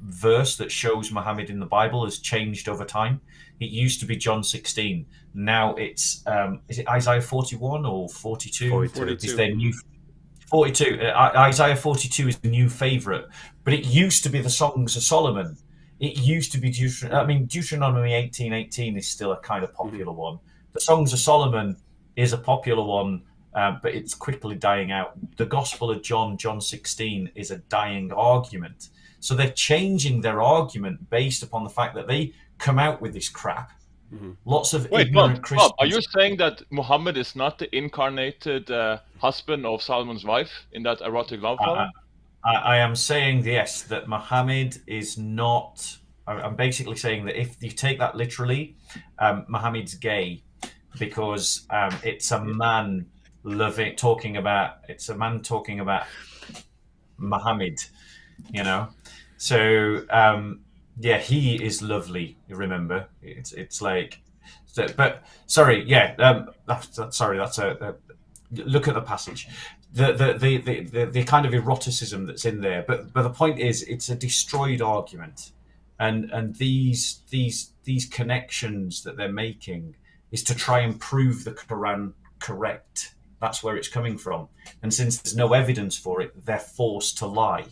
verse that shows Muhammad in the Bible has changed over time. It used to be John 16. Now it's, is it Isaiah 41 or 42? 42. Is there new 42? Isaiah 42 is the new favorite, but it used to be the Songs of Solomon. It used to be Deuteronomy 18:18 is still a kind of popular one. The Songs of Solomon is a popular one, but it's quickly dying out. The Gospel of John 16, is a dying argument. So they're changing their argument based upon the fact that they come out with this crap. Mm-hmm. Lots of ignorant Christians. Bob, are you saying that Muhammad is not the incarnated husband of Solomon's wife in that erotic love poem? I am saying, yes, that Muhammad is not. I'm basically saying that if you take that literally, Muhammad's gay, because it's a man talking about Muhammad, So yeah, he is lovely. You remember, it's like, but sorry, yeah, sorry. That's a look at the passage, the kind of eroticism that's in there. But the point is, it's a destroyed argument, and these connections that they're making is to try and prove the Quran correct. That's where it's coming from. And since there's no evidence for it, they're forced to lie.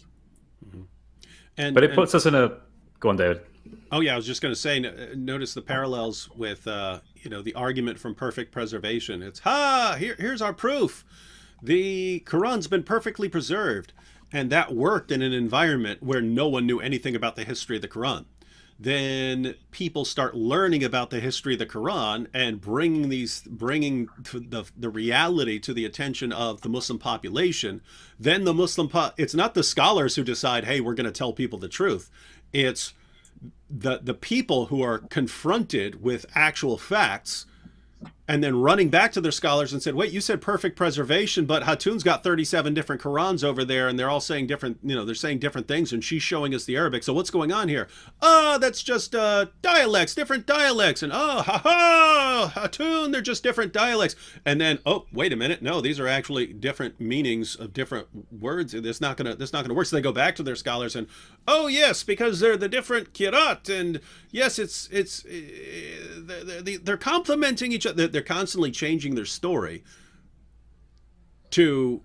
But it puts us in a... Go on, David. Oh yeah, I was just going to say, notice the parallels with the argument from perfect preservation. It's here's our proof. The Quran's been perfectly preserved, and that worked in an environment where no one knew anything about the history of the Quran. Then people start learning about the history of the Quran and bringing the reality to the attention of the Muslim population. Then the it's not the scholars who decide, hey, we're going to tell people the truth. It's the people who are confronted with actual facts and then running back to their scholars and said, wait, you said perfect preservation, but Hatun's got 37 different Qurans over there, and they're all saying different, they're saying different things, and she's showing us the Arabic. So what's going on here? Oh, that's just dialects, different dialects. And Hatun, they're just different dialects. And then, oh, wait a minute, no, these are actually different meanings of different words. That's not gonna work. So they go back to their scholars and, oh yes, because they're the different kirat, and yes, they're complementing each other. They're constantly changing their story to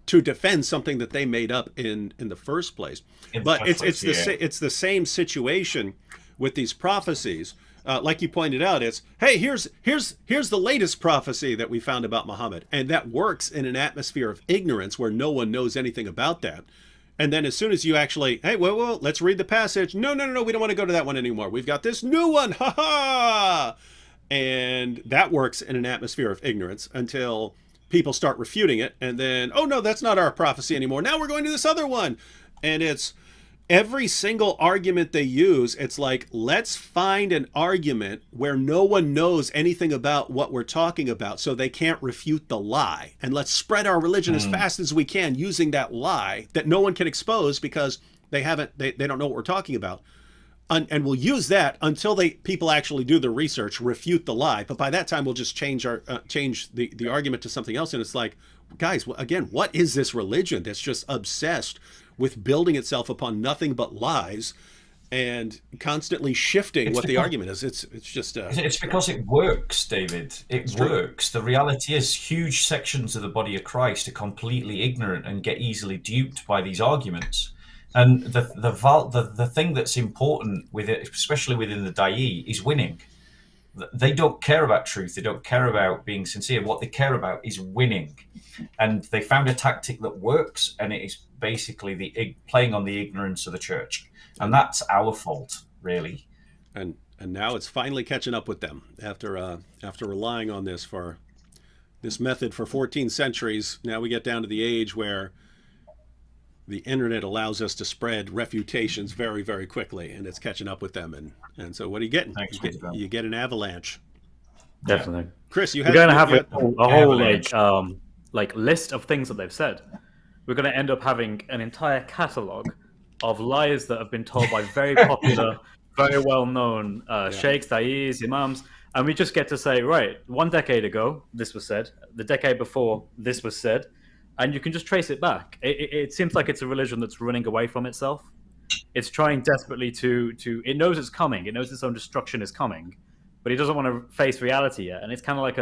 defend something that they made up in the first place. But it's the same situation with these prophecies. Like you pointed out, it's, hey, here's the latest prophecy that we found about Muhammad, and that works in an atmosphere of ignorance where no one knows anything about that. And then as soon as you actually, hey, well, let's read the passage. No, we don't want to go to that one anymore. We've got this new one. Ha ha. And that works in an atmosphere of ignorance until people start refuting it. And then, oh, no, that's not our prophecy anymore. Now we're going to this other one. And it's every single argument they use. It's like, let's find an argument where no one knows anything about what we're talking about, so they can't refute the lie. And let's spread our religion as fast as we can using that lie that no one can expose because they don't know what we're talking about. And we'll use that until people actually do the research, refute the lie. But by that time, we'll just change the argument to something else. And it's like, guys, again, what is this religion that's just obsessed with building itself upon nothing but lies and constantly shifting the argument is? It's just... It's because it works, David. It works. The reality is huge sections of the body of Christ are completely ignorant and get easily duped by these arguments. And the thing that's important with it, especially within the Da'i, is winning. They don't care about truth. They don't care about being sincere. What they care about is winning. And they found a tactic that works, and it is basically playing on the ignorance of the church. And that's our fault, really. And now it's finally catching up with them after relying on this method for 14 centuries. Now we get down to the age where the internet allows us to spread refutations very, very quickly, and it's catching up with them. And so what are you getting? You get an avalanche. Definitely. Chris, you're going to have a whole list of things that they've said. We're going to end up having an entire catalogue of lies that have been told by very popular, very well-known sheikhs, da'is, imams, and we just get to say, right, 1 decade ago, this was said. The decade before, this was said. And you can just trace it back. It seems like it's a religion that's running away from itself. It's trying desperately to. It knows it's coming. It knows its own destruction is coming, but it doesn't want to face reality yet. And it's kind of like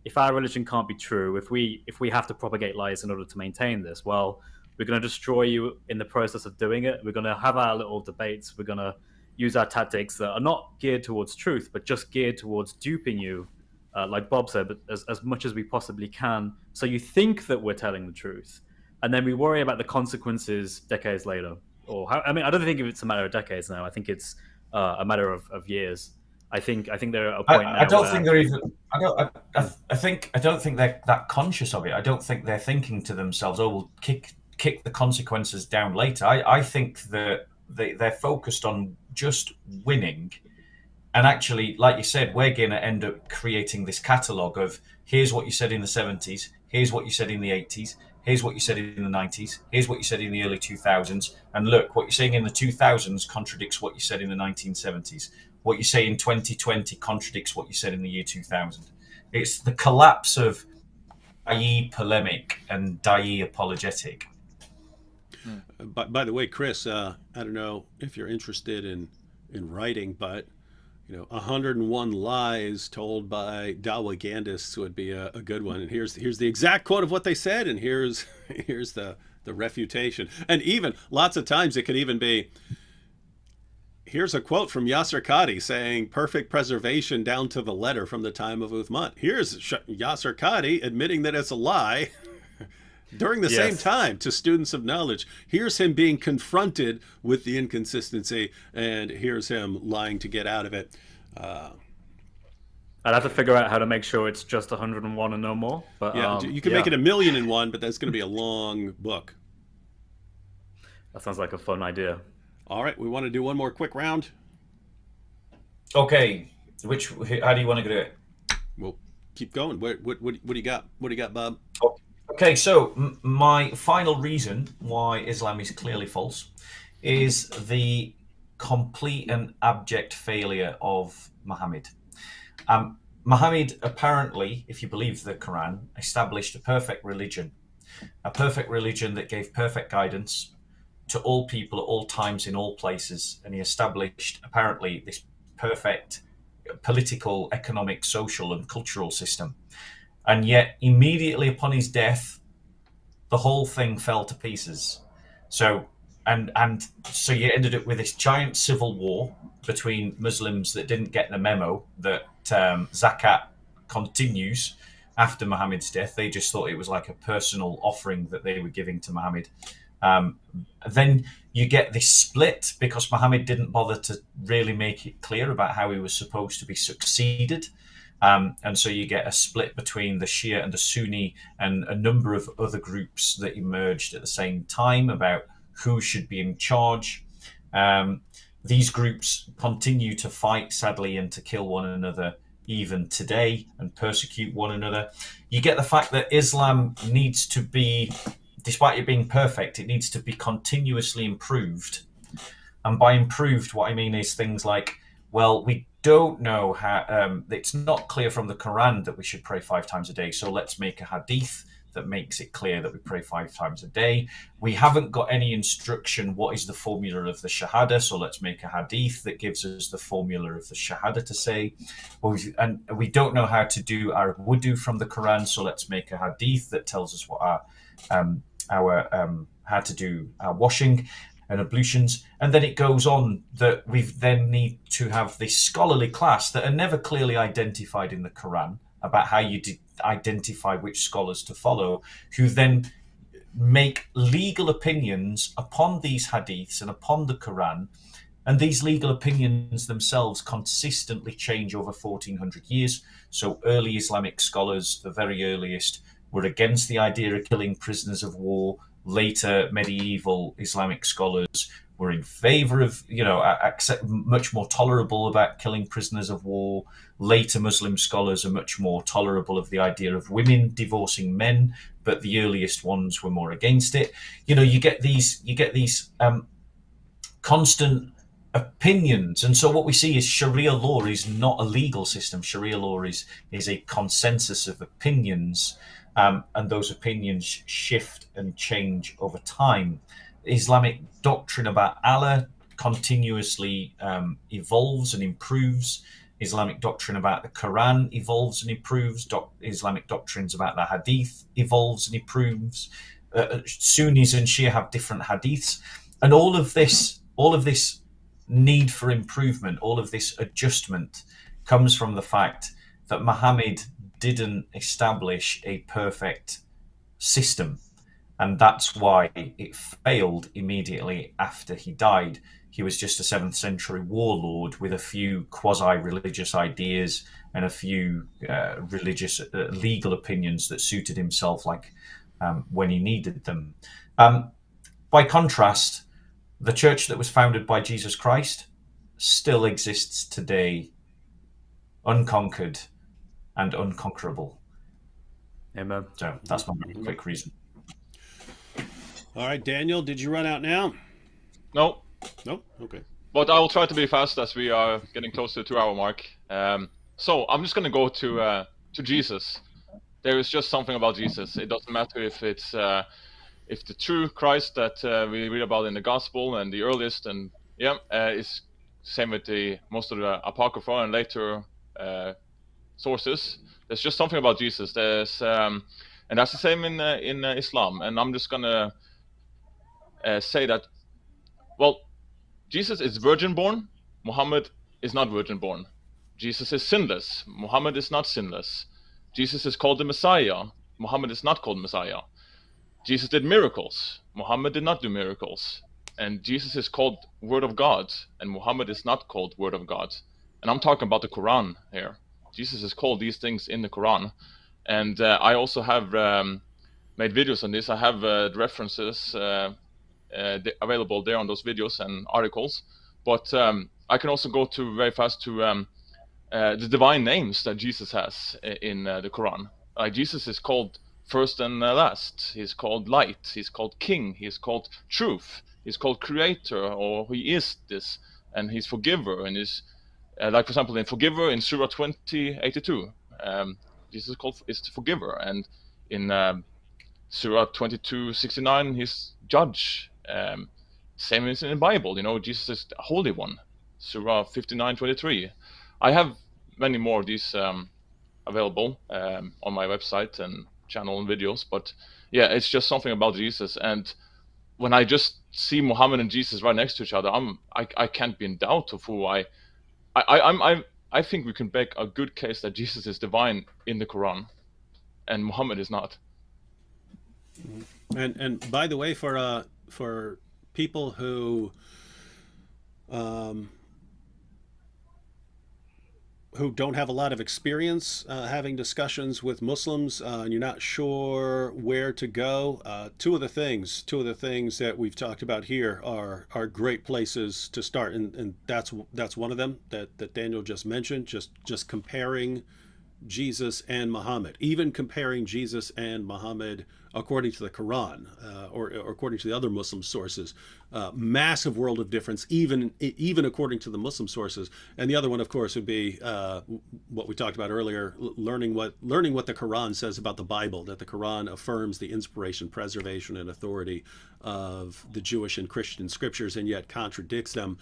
if our religion can't be true, if we have to propagate lies in order to maintain this, well, we're going to destroy you in the process of doing it. We're going to have our little debates. We're going to use our tactics that are not geared towards truth, but just geared towards duping you. Like Bob said, but as much as we possibly can, so you think that we're telling the truth, and then we worry about the consequences decades later. I don't think it's a matter of decades now. I think it's a matter of years. I think they're at a point now. I don't think they're even. I don't think they're that conscious of it. I don't think they're thinking to themselves, "Oh, we'll kick the consequences down later." I think that they're focused on just winning. And actually, like you said, we're going to end up creating this catalogue of here's what you said in the 70s, here's what you said in the 80s, here's what you said in the 90s, here's what you said in the early 2000s. And look, what you're saying in the 2000s contradicts what you said in the 1970s. What you say in 2020 contradicts what you said in the year 2000. It's the collapse of Da'i polemic and Da'i apologetic. By the way, Chris, I don't know if you're interested in writing, but 101 lies told by Dawagandists would be a good one. And here's the exact quote of what they said, and here's the refutation. And even lots of times it could even be, here's a quote from Yasser Qadi saying perfect preservation down to the letter from the time of Uthman. Here's Yasser Qadi admitting that it's a lie during the same time to students of knowledge. Here's him being confronted with the inconsistency, and here's him lying to get out of it. I'd have to figure out how to make sure it's just 101 and no more. But yeah, you can make it 1,000,001, but that's going to be a long book. That sounds like a fun idea. All right, we want to do one more quick round. Okay, how do you want to do it? We'll keep going. What do you got? What do you got, Bob? Okay, so my final reason why Islam is clearly false is the complete and abject failure of Muhammad. Muhammad apparently, if you believe the Quran, established a perfect religion that gave perfect guidance to all people at all times in all places, and he established apparently this perfect political, economic, social and cultural system. And yet immediately upon his death, the whole thing fell to pieces. So you ended up with this giant civil war between Muslims that didn't get the memo that zakat continues after Muhammad's death. They just thought it was like a personal offering that they were giving to Muhammad. Then you get this split because Muhammad didn't bother to really make it clear about how he was supposed to be succeeded. And so you get a split between the Shia and the Sunni and a number of other groups that emerged at the same time about who should be in charge. These groups continue to fight, sadly, and to kill one another even today and persecute one another. You get the fact that Islam needs to be, despite it being perfect, it needs to be continuously improved. And by improved, what I mean is things like, well, we don't know how, it's not clear from the Quran that we should pray 5 times a day, so let's make a hadith that makes it clear that we pray 5 times a day. We haven't got any instruction what is the formula of the Shahada, so let's make a hadith that gives us the formula of the Shahada to say. And we don't know how to do our wudu from the Quran, so let's make a hadith that tells us what how to do our washing and ablutions. And then it goes on that we then need to have this scholarly class that are never clearly identified in the Quran about how you identify which scholars to follow, who then make legal opinions upon these hadiths and upon the Quran. And these legal opinions themselves consistently change over 1400 years. So early Islamic scholars, the very earliest, were against the idea of killing prisoners of war. Later medieval Islamic scholars were in favor of, much more tolerable about killing prisoners of war. Later Muslim scholars are much more tolerable of the idea of women divorcing men, but the earliest ones were more against it. You get these constant opinions. And so what we see is Sharia law is not a legal system. Sharia law is a consensus of opinions. And those opinions shift and change over time. Islamic doctrine about Allah continuously evolves and improves. Islamic doctrine about the Quran evolves and improves. Islamic doctrines about the Hadith evolves and improves. Sunnis and Shia have different Hadiths, and all of this need for improvement, all of this adjustment, comes from the fact that Muhammad didn't establish a perfect system, and that's why it failed immedately after he died. He was just a 7th century warlord with a few quasi-religious ideas and a few religious legal opinions that suited himself, like when he needed them. By contrast, the church that was founded by Jesus Christ still exists today, unconquered and unconquerable. Amen. So that's my quick reason. All right, Daniel, did you run out now? No. No? Okay. But I will try to be fast as we are getting close to the 2-hour mark. So I'm just going to go to Jesus. There is just something about Jesus. It doesn't matter if it's if the true Christ that we read about in the Gospel and the earliest is same with most of the Apocrypha and later sources. There's just something about Jesus. And that's the same in Islam. And I'm just gonna say that, well, Jesus is virgin born. Muhammad is not virgin born. Jesus is sinless. Muhammad is not sinless. Jesus is called the Messiah. Muhammad is not called Messiah. Jesus did miracles. Muhammad did not do miracles. And Jesus is called Word of God, and Muhammad is not called Word of God. And I'm talking about the Quran here. Jesus is called these things in the Quran. And I also have made videos on this. I have references available there on those videos and articles. But I can also go to very fast to the divine names that Jesus has in the Quran. Jesus is called first and last. He's called light. He's called king. He's called truth. He's called creator, or he is this, and he's forgiver. And is like, for example, in forgiver in Surah 20:82, Jesus is the forgiver, and in Surah 22:69, he's judge. Same as in the Bible, Jesus is the Holy One. Surah 59:23. I have many more of these available on my website and channel and videos, but yeah, it's just something about Jesus. And when I just see Muhammad and Jesus right next to each other, I can't be in doubt of who I think we can make a good case that Jesus is divine in the Quran, and Muhammad is not. And by the way, for people who don't have a lot of experience having discussions with Muslims, and you're not sure where to go, two of the things that we've talked about here are great places to start, and that's one of them that Daniel just mentioned. Just comparing Jesus and Muhammad, even comparing Jesus and Muhammad according to the Quran or according to the other Muslim sources, massive world of difference, even according to the Muslim sources. And the other one, of course, would be what we talked about earlier: learning what the Quran says about the Bible. That the Quran affirms the inspiration, preservation, and authority of the Jewish and Christian scriptures, and yet contradicts them.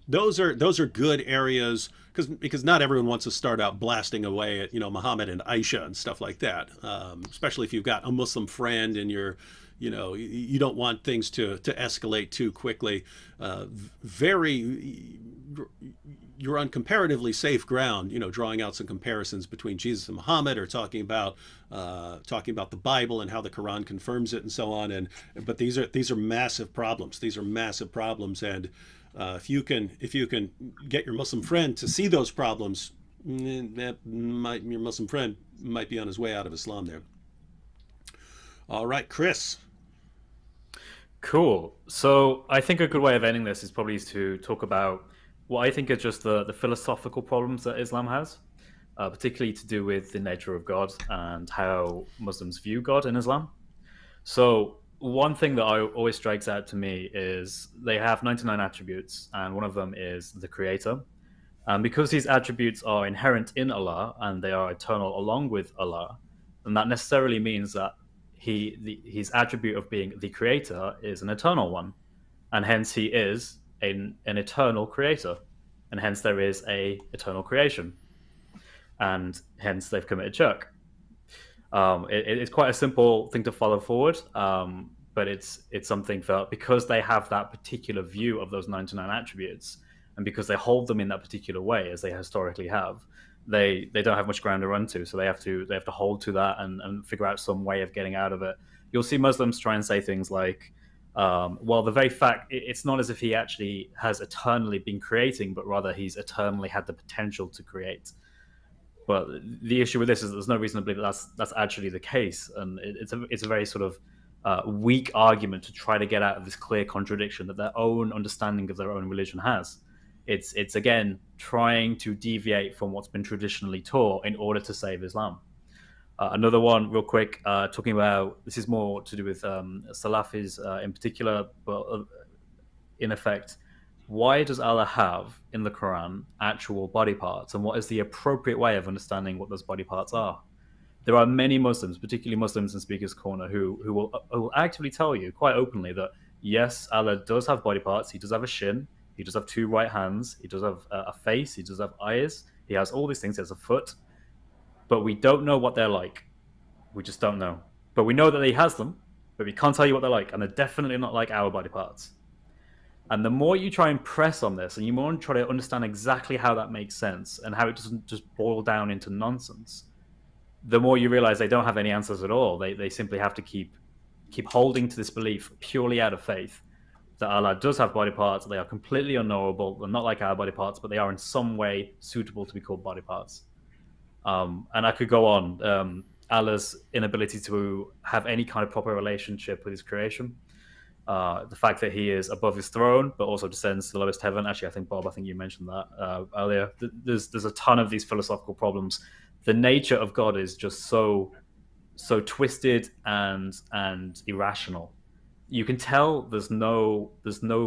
Those are good areas, because not everyone wants to start out blasting away at Muhammad and Aisha and stuff like that. Especially if you've got a Muslim friend and you don't want things to escalate too quickly. You're on comparatively safe ground, drawing out some comparisons between Jesus and Muhammad, or talking about the Bible and how the Quran confirms it and so on. But these are massive problems. These are massive problems, and if you can get your Muslim friend to see those problems, your Muslim friend might be on his way out of Islam there. All right, Chris. Cool. So I think a good way of ending this is probably to talk about what I think are just the philosophical problems that Islam has, particularly to do with the nature of God and how Muslims view God in Islam. So one thing that always strikes out to me is they have 99 attributes, and one of them is the Creator. And because these attributes are inherent in Allah and they are eternal along with Allah, then that necessarily means that his attribute of being the Creator is an eternal one, and hence he is an eternal creator, and hence there is a eternal creation, and hence they've committed shirk. It's quite a simple thing to follow forward, but it's something that, because they have that particular view of those 99 attributes, and because they hold them in that particular way as they historically have, they don't have much ground to run to, so they have to hold to that and figure out some way of getting out of it. You'll see Muslims try and say things like, well, the very fact, it's not as if he actually has eternally been creating, but rather he's eternally had the potential to create. But the issue with this is there's no reason to believe that that's actually the case, and it's a very sort of weak argument to try to get out of this clear contradiction that their own understanding of their own religion has. It's again trying to deviate from what's been traditionally taught in order to save Islam. Another one, real quick, talking about, this is more to do with Salafis in particular, but in effect, why does Allah have in the Quran actual body parts, and what is the appropriate way of understanding what those body parts are? There are many Muslims, particularly Muslims in Speaker's Corner, who will actively tell you quite openly that yes, Allah does have body parts. He does have a shin, He does have 2 right hands. He does have a face. He does have eyes. He has all these things. He has a foot. But we don't know what they're like. We just don't know. But we know that he has them, but we can't tell you what they're like. And they're definitely not like our body parts. And the more you try and press on this, and you more try to understand exactly how that makes sense and how it doesn't just boil down into nonsense, the more you realize they don't have any answers at all. They simply have to keep holding to this belief purely out of faith that Allah does have body parts. They are completely unknowable. They're not like our body parts, but they are in some way suitable to be called body parts. And I could go on. Allah's inability to have any kind of proper relationship with his creation. The fact that he is above his throne, but also descends to the lowest heaven. Actually, I think, Bob, you mentioned that earlier. There's a ton of these philosophical problems. The nature of God is just so twisted and irrational. You can tell there's no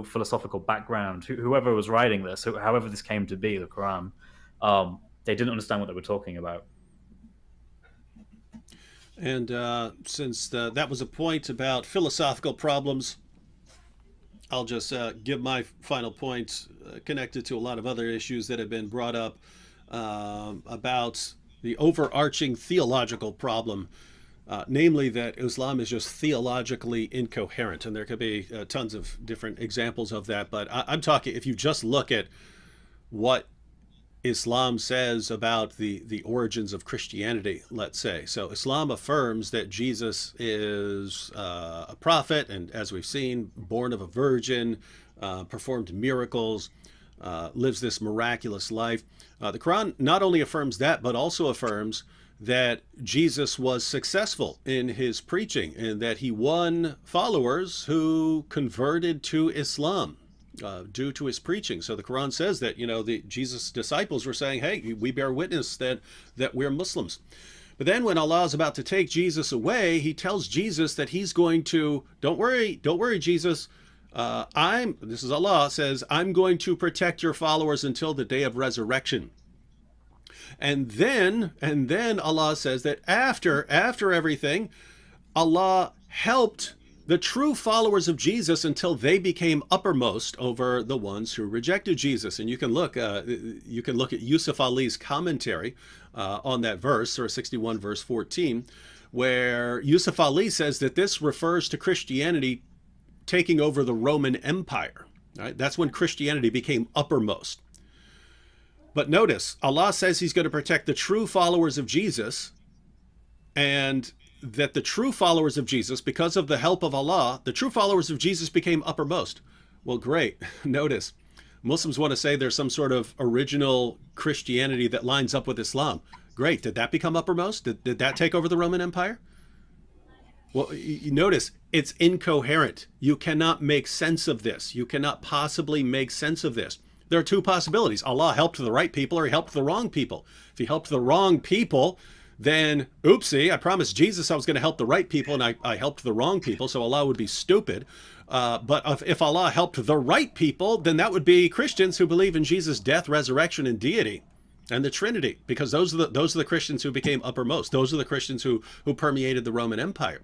philosophical background. Whoever was writing this, however this came to be, the Quran, they didn't understand what they were talking about. And since that was a point about philosophical problems, I'll just give my final point connected to a lot of other issues that have been brought up about the overarching theological problem, namely that Islam is just theologically incoherent. And there could be tons of different examples of that. But I'm talking, if you just look at what Islam says about the origins of Christianity, let's say. So Islam affirms that Jesus is a prophet, and as we've seen, born of a virgin, performed miracles, lives this miraculous life. The Quran not only affirms that, but also affirms that Jesus was successful in his preaching and that he won followers who converted to Islam due to his preaching. So the Quran says that, the Jesus' disciples were saying, hey, we bear witness that we're Muslims. But then when Allah is about to take Jesus away, he tells Jesus that he's going to, don't worry, Jesus, this is Allah, says, I'm going to protect your followers until the day of resurrection. And then Allah says that after everything, Allah helped the true followers of Jesus until they became uppermost over the ones who rejected Jesus. And you can look at Yusuf Ali's commentary on that verse, Surah 61, verse 14, where Yusuf Ali says that this refers to Christianity taking over the Roman Empire. Right? That's when Christianity became uppermost. But notice, Allah says he's going to protect the true followers of Jesus, and that the true followers of Jesus, because of the help of Allah, the true followers of Jesus became uppermost. Well, great. Notice, Muslims want to say there's some sort of original Christianity that lines up with Islam. Great. Did that become uppermost? Did that take over the Roman Empire? Well, you notice, it's incoherent. You cannot make sense of this. You cannot possibly make sense of this. There are two possibilities. Allah helped the right people or he helped the wrong people. If he helped the wrong people, then, oopsie, I promised Jesus I was going to help the right people, and I helped the wrong people, so Allah would be stupid. But if Allah helped the right people, then that would be Christians who believe in Jesus' death, resurrection, and deity, and the Trinity, because those are the Christians who became uppermost. Those are the Christians who permeated the Roman Empire.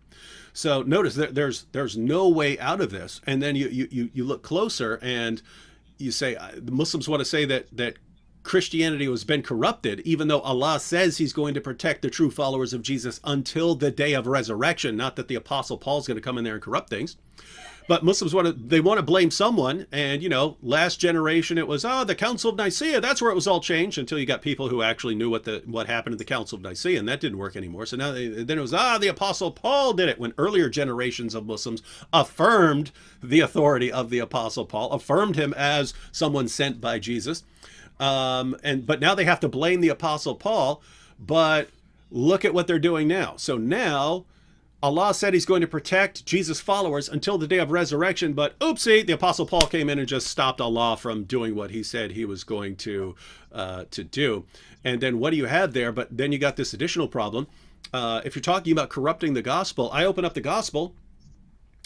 So notice that there's no way out of this. And then you look closer and you say, the Muslims want to say that Christianity has been corrupted, even though Allah says he's going to protect the true followers of Jesus until the day of resurrection. Not that the Apostle Paul's going to come in there and corrupt things. But Muslims want to blame someone. And, last generation it was, the Council of Nicaea. That's where it was all changed, until you got people who actually knew what happened at the Council of Nicaea, and that didn't work anymore. So now then it was, the Apostle Paul did it, when earlier generations of Muslims affirmed the authority of the Apostle Paul, affirmed him as someone sent by Jesus. But now they have to blame the Apostle Paul. But look at what they're doing now. So now Allah said he's going to protect Jesus' followers until the day of resurrection, but oopsie, the Apostle Paul came in and just stopped Allah from doing what he said he was going to do. And then what do you have there? But then you got this additional problem. If you're talking about corrupting the gospel, I open up the gospel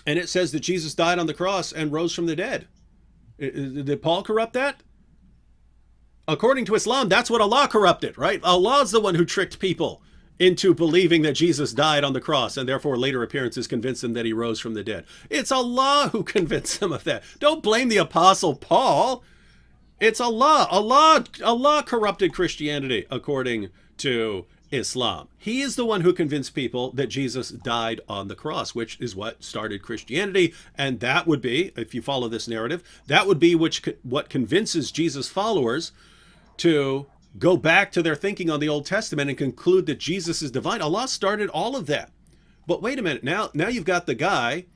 and it says that Jesus died on the cross and rose from the dead. Did Paul corrupt that? According to Islam, that's what Allah corrupted, right? Allah's the one who tricked people into believing that Jesus died on the cross and therefore later appearances convinced them that he rose from the dead. It's Allah who convinced them of that. Don't blame the Apostle Paul. It's Allah. Allah corrupted Christianity according to Islam. He is the one who convinced people that Jesus died on the cross, which is what started Christianity. And that would be, if you follow this narrative, that would be what convinces Jesus' followers to go back to their thinking on the Old Testament and conclude that Jesus is divine. Allah started all of that. But wait a minute. Now you've got the guy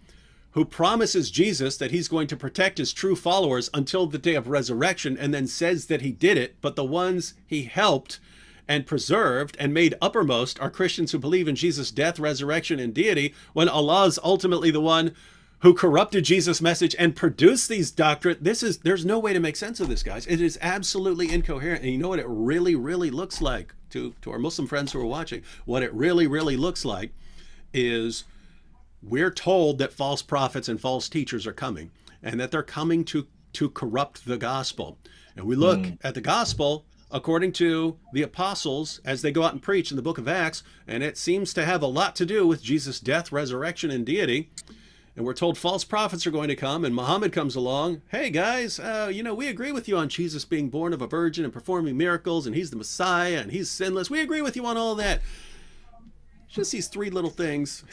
who promises Jesus that he's going to protect his true followers until the day of resurrection and then says that he did it, but the ones he helped and preserved and made uppermost are Christians who believe in Jesus' death, resurrection, and deity, when Allah is ultimately the one who corrupted Jesus' message and produced these doctrines. There's no way to make sense of this, guys. It is absolutely incoherent. And you know what it really, really looks like, to our Muslim friends who are watching, what it really, really looks like is we're told that false prophets and false teachers are coming, and that they're coming to corrupt the gospel. And we look at the gospel according to the apostles as they go out and preach in the book of Acts, and it seems to have a lot to do with Jesus' death, resurrection, and deity. And we're told false prophets are going to come, and Muhammad comes along. Hey guys, we agree with you on Jesus being born of a virgin and performing miracles, and he's the Messiah, and he's sinless. We agree with you on all that. Just these three little things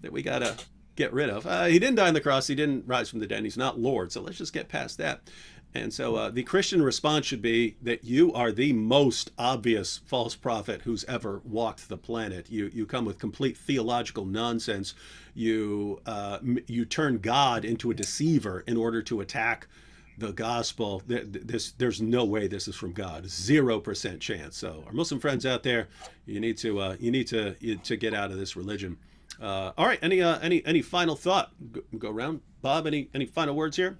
that we got to get rid of. He didn't die on the cross. He didn't rise from the dead. He's not Lord. So let's just get past that. And so the Christian response should be that you are the most obvious false prophet who's ever walked the planet. You come with complete theological nonsense. You turn God into a deceiver in order to attack the gospel. There's no way this is from God. 0% chance. So our Muslim friends out there, you need to get out of this religion. All right. Any final thought? Go around. Bob, any final words here?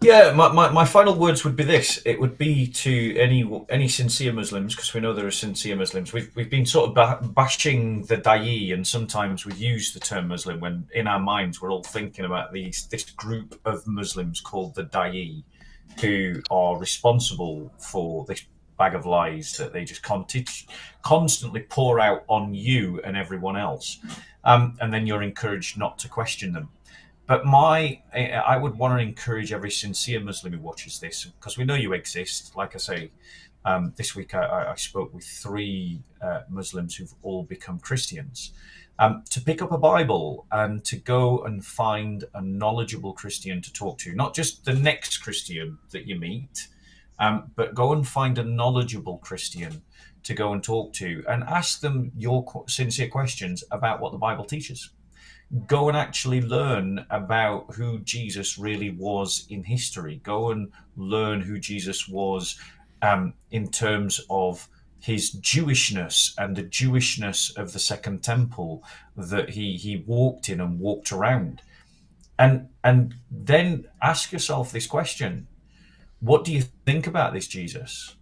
Yeah, my final words would be this. It would be to any sincere Muslims, because we know there are sincere Muslims. We've been sort of bashing the da'i, and sometimes we use the term Muslim when in our minds we're all thinking about this group of Muslims called the da'i, who are responsible for this bag of lies that they just constantly pour out on you and everyone else, and then you're encouraged not to question them. But I would want to encourage every sincere Muslim who watches this, because we know you exist. Like I say, this week I spoke with 3 Muslims who've all become Christians, to pick up a Bible and to go and find a knowledgeable Christian to talk to, not just the next Christian that you meet, but go and find a knowledgeable Christian to go and talk to and ask them your sincere questions about what the Bible teaches. Go and actually learn about who Jesus really was in history. Go and learn who Jesus was in terms of his Jewishness and the Jewishness of the Second Temple that he walked in and walked around. And then ask yourself this question: what do you think about this Jesus?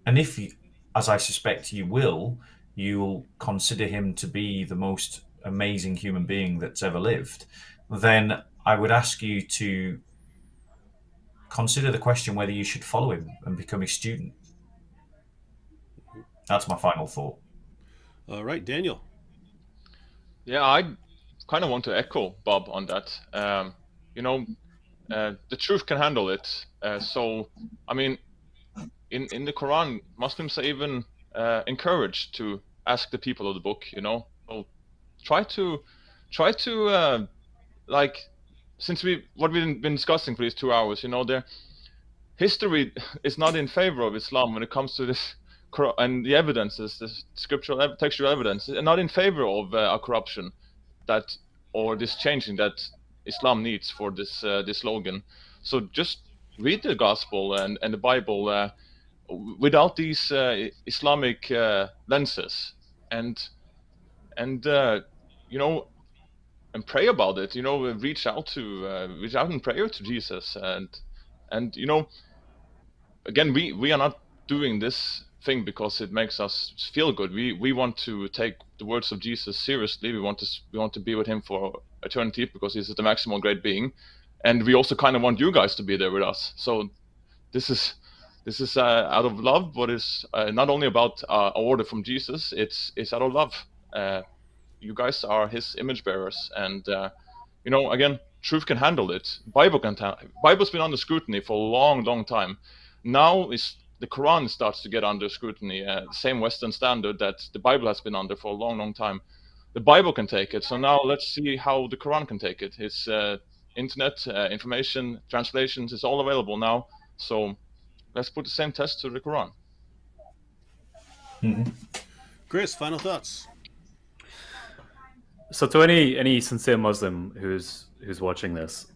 And if you, as I suspect you will, you'll consider him to be the most amazing human being that's ever lived, then I would ask you to consider the question whether you should follow him and become his student. That's my final thought. All right, Daniel. Yeah, I kind of want to echo Bob on that. The truth can handle it. So, I mean, in the Quran, Muslims are even encouraged to ask the people of the book, So try to since what we've been discussing for these 2 hours, the history is not in favor of Islam when it comes to this, and the evidences, the scriptural textual evidence, are not in favor of a corruption or this changing that Islam needs for this slogan. So just read the gospel and the Bible without these Islamic lenses, and pray about it. Reach out in prayer to Jesus, and again, we are not doing this thing because it makes us feel good. We want to take the words of Jesus seriously. We want to be with him for eternity because he's the maximal great being, and we also kind of want you guys to be there with us. So this is This is out of love, but it's not only about an order from Jesus. It's out of love. You guys are His image bearers, and you know, again, truth can handle it. Bible's been under scrutiny for a long time. Now is the Quran starts to get under scrutiny, the same Western standard that the Bible has been under for a long time. The Bible can take it, so now let's see how the Quran can take it. It's internet, information, translations, is all available now. So let's put the same test to the Quran. Chris, final thoughts. So to any sincere Muslim who's watching this,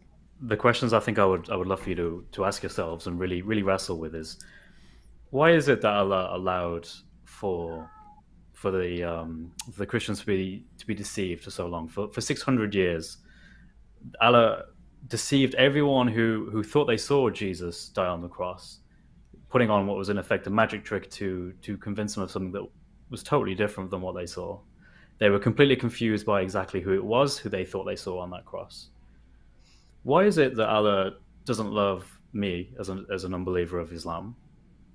the questions I think I would love for you to ask yourselves and really wrestle with is, why is it that Allah allowed for the Christians to be deceived for so long? For 600 years, Allah deceived everyone who thought they saw Jesus die on the cross, putting on what was in effect a magic trick to convince them of something that was totally different than what they saw. They were completely confused by exactly who it was who they thought they saw on that cross. Why is it that Allah doesn't love me as an unbeliever of Islam?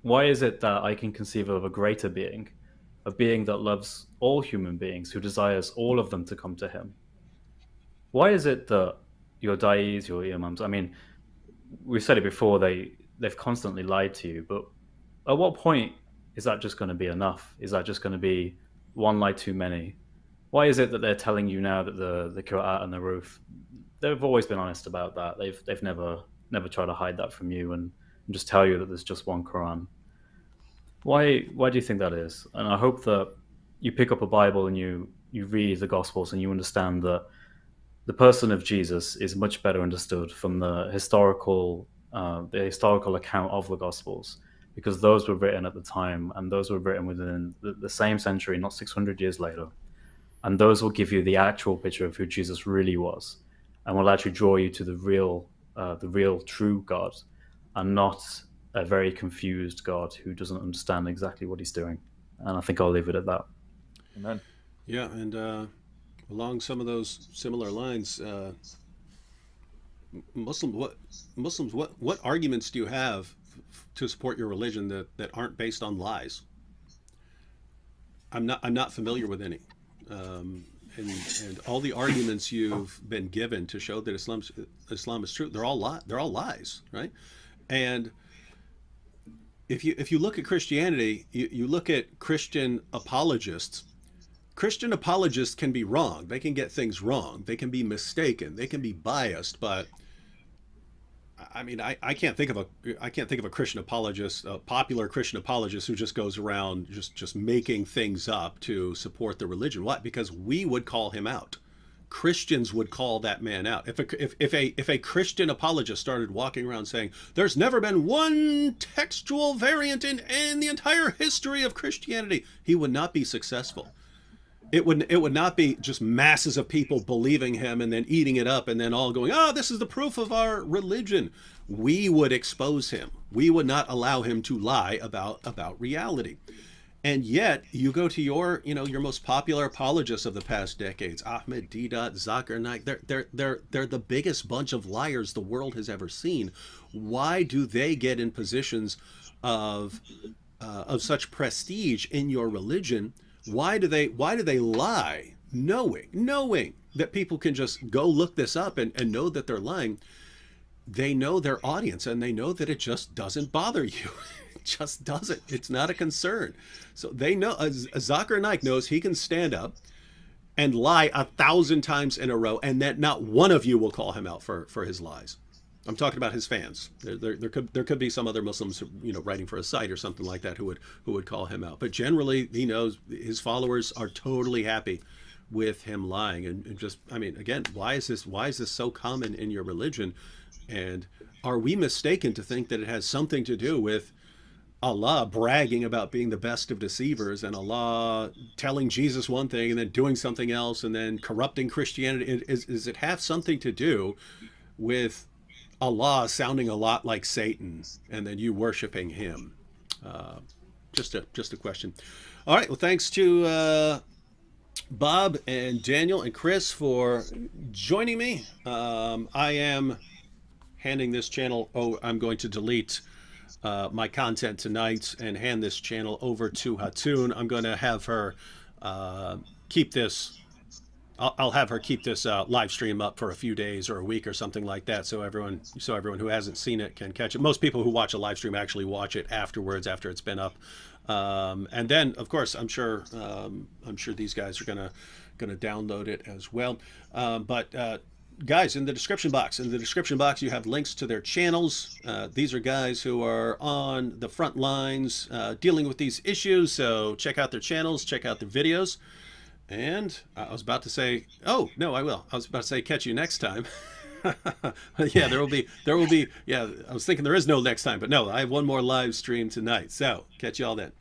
Why is it that I can conceive of a greater being, a being that loves all human beings, who desires all of them to come to Him? Why is it that your da'is, your imams, I mean, we've said it before, they've constantly lied to you, but at what point is that just going to be enough? Is that just going to be one lie too many? Why is it that they're telling you now that the Qur'an and the roof, they've always been honest about that. They've never tried to hide that from you and just tell you that there's just one Quran. Why do you think that is? And I hope that you pick up a Bible and you read the Gospels and you understand that the person of Jesus is much better understood from the historical account of the Gospels, because those were written at the time and those were written within the same century, not 600 years later. And those will give you the actual picture of who Jesus really was, and will actually draw you to the real true God, and not a very confused God who doesn't understand exactly what He's doing. And I think I'll leave it at that. Amen. Yeah, and along some of those similar lines, Muslims, what arguments do you have to support your religion that aren't based on lies? I'm not familiar with any. And all the arguments you've been given to show that Islam is true, they're all lies, right? And if you look at Christianity, you look at Christian apologists. Christian apologists can be wrong. They can get things wrong. They can be mistaken. They can be biased. But I mean, I can't think of a Christian apologist, a popular Christian apologist who just goes around just making things up to support the religion. Why? Because we would call him out. Christians would call that man out. If a Christian apologist started walking around saying there's never been one textual variant in the entire history of Christianity, he would not be successful. It would not be just masses of people believing him and then eating it up and then all going, oh, this is the proof of our religion. We would expose him. We would not allow him to lie about reality. And yet you go to your most popular apologists of the past decades, Ahmed Deedat, Zakir Naik, they're the biggest bunch of liars the world has ever seen. Why do they get in positions of such prestige in your religion? Why do they lie, knowing that people can just go look this up and know that they're lying? They know their audience and they know that it just doesn't bother you. It just doesn't. It's not a concern. So they know, Zakir Naik knows he can stand up and lie 1,000 times in a row and that not one of you will call him out for his lies. I'm talking about his fans. There could be some other Muslims, writing for a site or something like that who would call him out. But generally, he knows his followers are totally happy with him lying. And just, I mean, again, why is this so common in your religion? And are we mistaken to think that it has something to do with Allah bragging about being the best of deceivers and Allah telling Jesus one thing and then doing something else and then corrupting Christianity? Does it have something to do with Allah sounding a lot like Satan and then you worshiping him? Just a question. All right. Well, thanks to Bob and Daniel and Chris for joining me. I am handing this channel. I'm going to delete my content tonight and hand this channel over to Hatun. I'm going to have her keep this. I'll have her keep this live stream up for a few days or a week or something like that, so everyone who hasn't seen it can catch it. Most people who watch a live stream actually watch it afterwards, after it's been up, and then of course I'm sure these guys are gonna download it as well. But guys, in the description box, you have links to their channels. These are guys who are on the front lines dealing with these issues. So check out their channels, check out their videos. And I was about to say, oh no, I will. I was about to say, catch you next time. Yeah, there will be. Yeah, I was thinking there is no next time, but no, I have one more live stream tonight. So catch you all then.